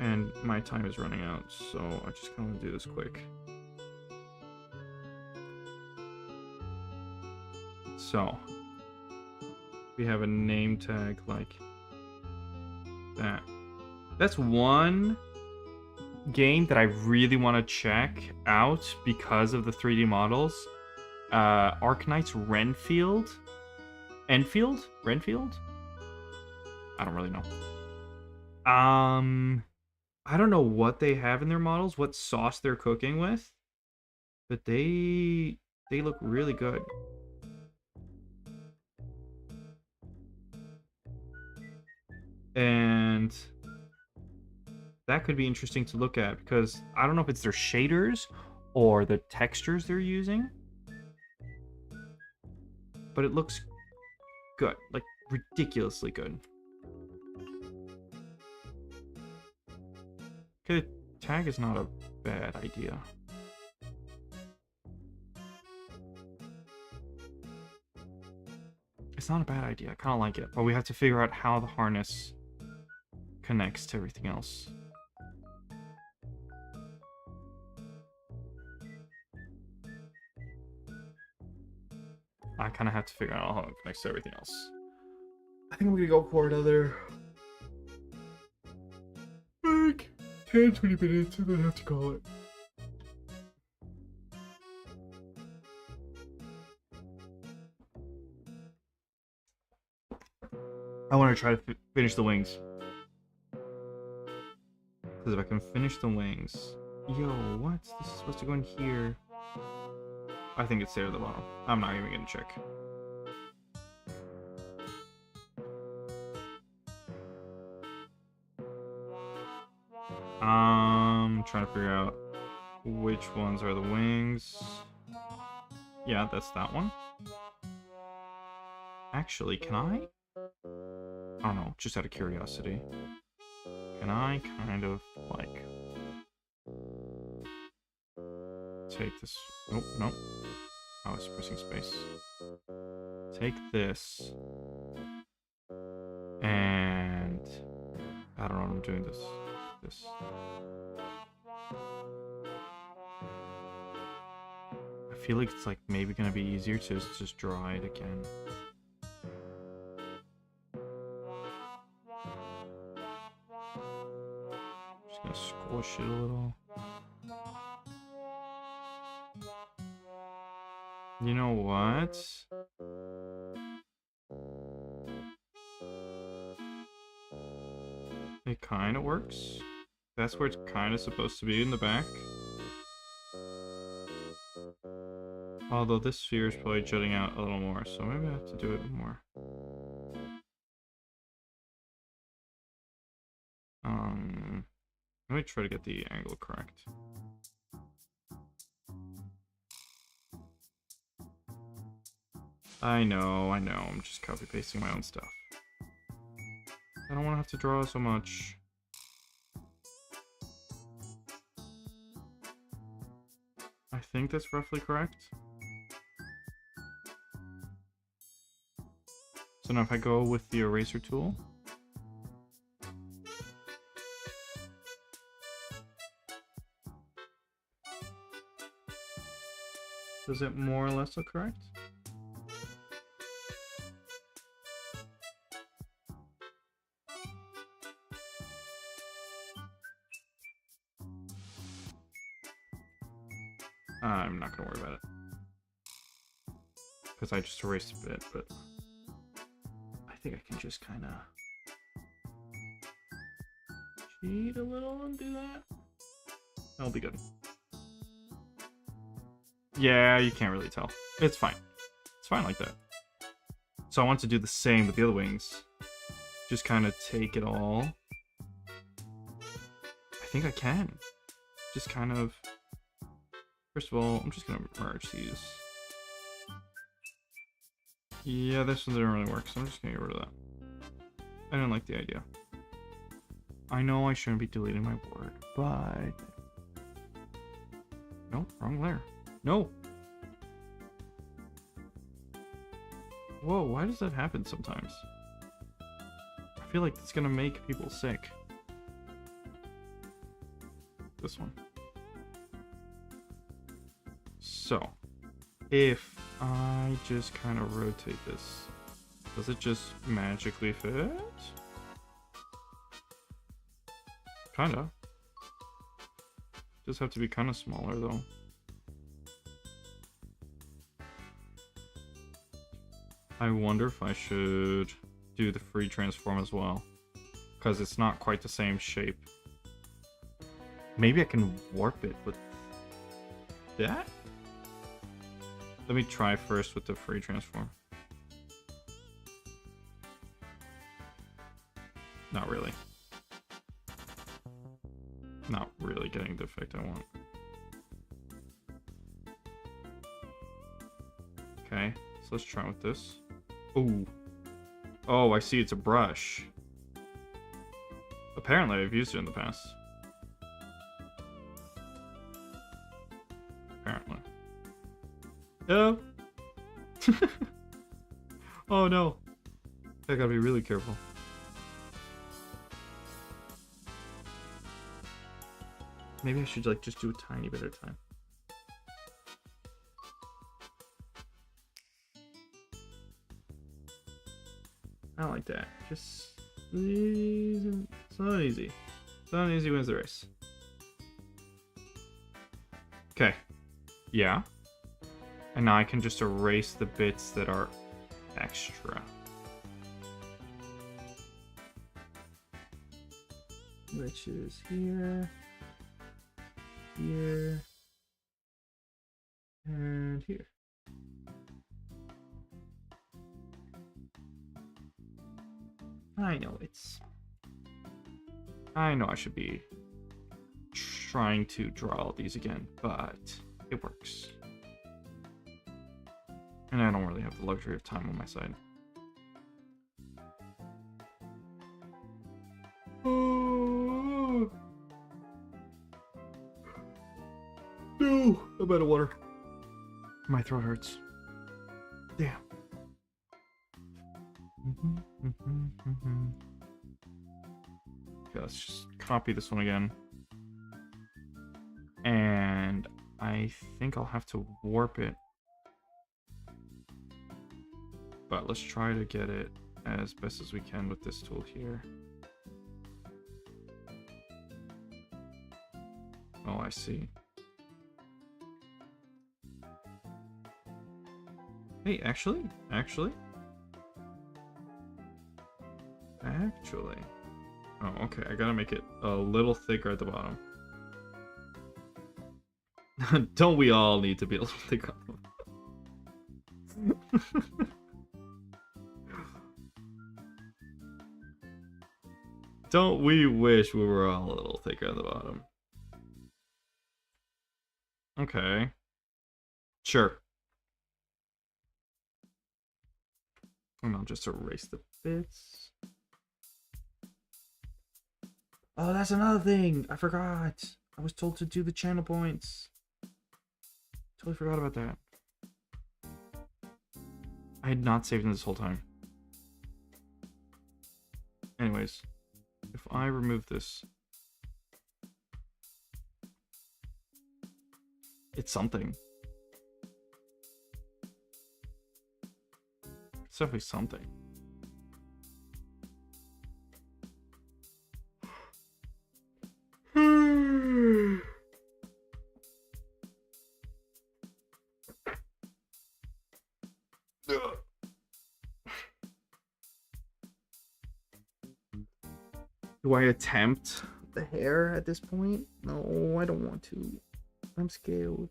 And my time is running out, so I just kind of want to do this quick. So we have a name tag like that. That's one game that I really want to check out because of the 3D models. Arknight's Renfield? Enfield? Renfield? I don't really know. I don't know what they have in their models, what sauce they're cooking with, but they look really good. And that could be interesting to look at because I don't know if it's their shaders or the textures they're using, but it looks good, like ridiculously good. Okay, tag is not a bad idea. It's not a bad idea. I kind of like it, but we have to figure out how the harness connects to everything else. I kind of have to figure out how it connects to everything else. I think I'm gonna go for another like 10-20 minutes and then have to call it. I want to try to finish the wings. Because if I can finish the wings... Yo, what? This is supposed to go in here. I think it's there at the bottom. I'm not even gonna check. Trying to figure out which ones are the wings. Yeah, that's that one. Actually, can I? I don't know, just out of curiosity. Can I kind of, like... take this... Oh, no. I was pressing space. Take this. And... I don't know what I'm doing this. I feel like it's like maybe gonna be easier to just draw it again. Just gonna squish it a little. You know what? It kind of works. That's where it's kind of supposed to be in the back. Although this sphere is probably jutting out a little more, so maybe I have to do it more. Let me try to get the angle correct. I know, I'm just copy-pasting my own stuff. I don't want to have to draw so much. I think that's roughly correct. So now if I go with the eraser tool, does it more or less look correct? I'm not gonna worry about it. Because I just erased a bit, but I think I can just kind of cheat a little and do that. That'll be good. Yeah, you can't really tell. It's fine. It's fine like that. So I want to do the same with the other wings. Just kind of take it all. I think I can. Just kind of... First of all, I'm just going to merge these. Yeah, this one didn't really work, so I'm just going to get rid of that. I didn't like the idea. I know I shouldn't be deleting my board, but... Nope, wrong layer. No! Whoa, why does that happen sometimes? I feel like it's gonna make people sick. This one. So, if I just kind of rotate this, does it just magically fit? Kinda. Just have to be kind of smaller though. I wonder if I should do the free transform as well. Because it's not quite the same shape. Maybe I can warp it with that? Let me try first with the free transform. Not really. Not really getting the effect I want. Okay, so let's try with this. Ooh. Oh, I see it's a brush. Apparently I've used it in the past. Apparently. Oh! Oh no. I gotta be really careful. Maybe I should like just do a tiny bit at a time. I don't like that. Just it's not easy. It's not easy wins the race. Okay. Yeah. And now I can just erase the bits that are extra. Which is here. Here. And here. I know I should be trying to draw all these again, but it works. And I don't really have the luxury of time on my side. Oh. No, I'm out of water. My throat hurts. Damn. Okay, let's just copy this one again. And I think I'll have to warp it. But let's try to get it as best as we can with this tool here. Oh, I see. Hey, actually. Oh, okay, I gotta make it a little thicker at the bottom. Don't we all need to be a little thicker? Don't we wish we were all a little thicker at the bottom? Okay. Sure. And I'll just erase the bits. Oh, that's another thing! I forgot! I was told to do the channel points. Totally forgot about that. I had not saved them this whole time. Anyways, if I remove this... It's something. It's definitely something. Do I attempt the hair at this point? No, I don't want to. I'm scared.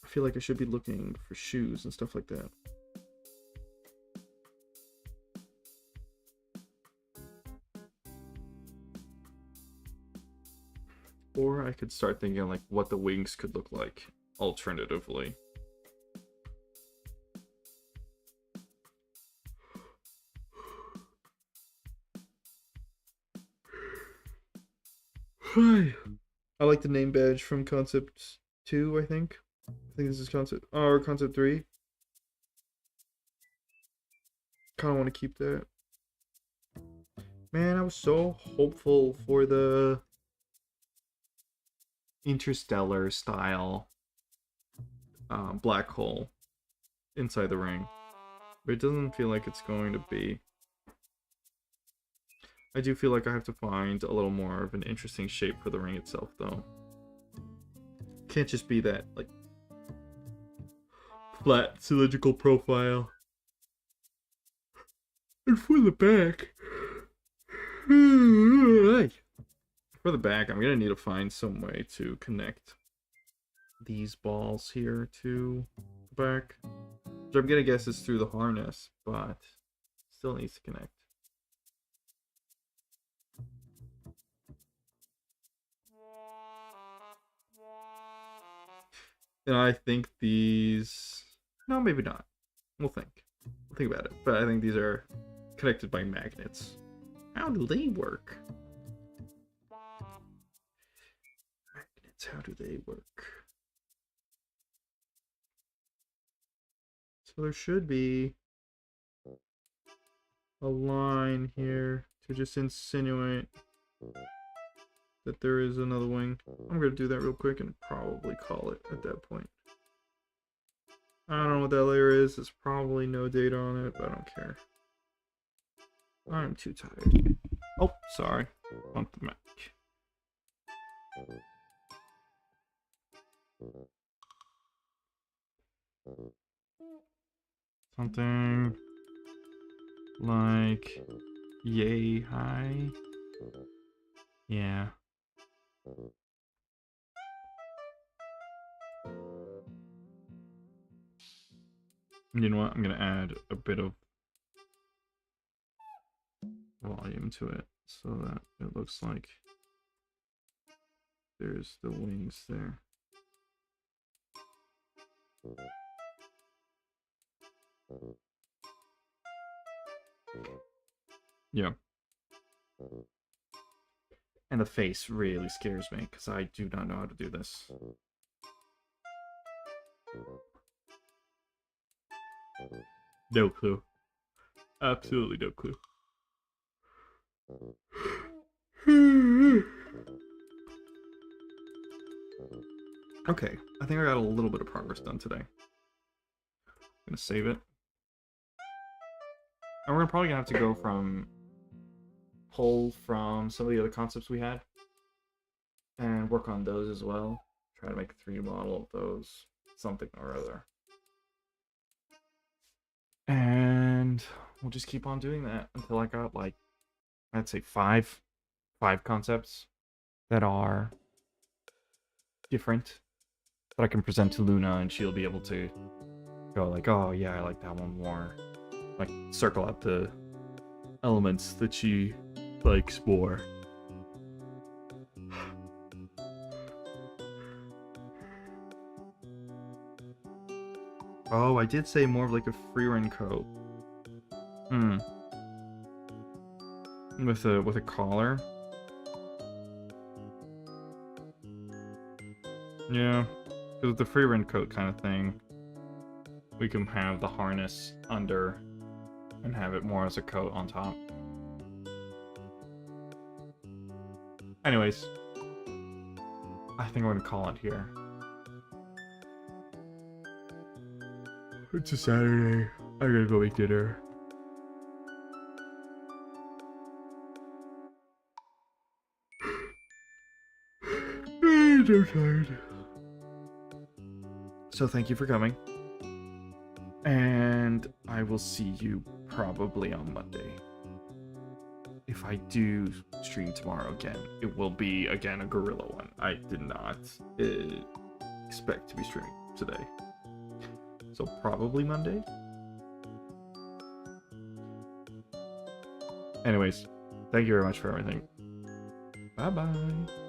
I feel like I should be looking for shoes and stuff like that. Or I could start thinking like what the wings could look like alternatively. I like the name badge from Concept 2, I think. I think this is Concept, or Concept 3. Kind of want to keep that. Man, I was so hopeful for the interstellar style black hole inside the ring. But it doesn't feel like it's going to be. I do feel like I have to find a little more of an interesting shape for the ring itself, though. Can't just be that, like... flat cylindrical profile. And for the back, I'm gonna need to find some way to connect these balls here to the back. Which I'm gonna guess is through the harness, but still needs to connect. And I think these... No, maybe not. We'll think. We'll think about it. But I think these are connected by magnets. How do they work? Magnets, how do they work? So there should be a line here to just insinuate that there is another wing. I'm going to do that real quick and probably call it at that point. I don't know what that layer is. There's probably no data on it, but I don't care. I'm too tired. Oh, sorry. Bumped the mic. Something like yay high. Yeah. You know what? I'm gonna add a bit of volume to it so that it looks like there's the wings there. Yeah. And the face really scares me because I do not know how to do this. No clue. Absolutely no clue. Okay, I think I got a little bit of progress done today. I'm gonna save it. And we're probably gonna have to go from pull from some of the other concepts we had and work on those as well. Try to make a 3D model of those, something or other. And we'll just keep on doing that until I got, like, I'd say five concepts that are different that I can present to Luna, and she'll be able to go like, oh yeah, I like that one more. Like, circle out the elements that she likes more. Oh, I did say more of like a free run coat. With a collar. Yeah, because with the free run coat kind of thing, we can have the harness under and have it more as a coat on top. Anyways, I think we're gonna call it here. It's a Saturday. I gotta go make dinner. I'm so tired. So thank you for coming. And I will see you probably on Monday. If I do stream tomorrow again, it will be, again, a Guerrilla one. I did not expect to be streaming today. So probably Monday. Anyways, thank you very much for everything. Bye-bye.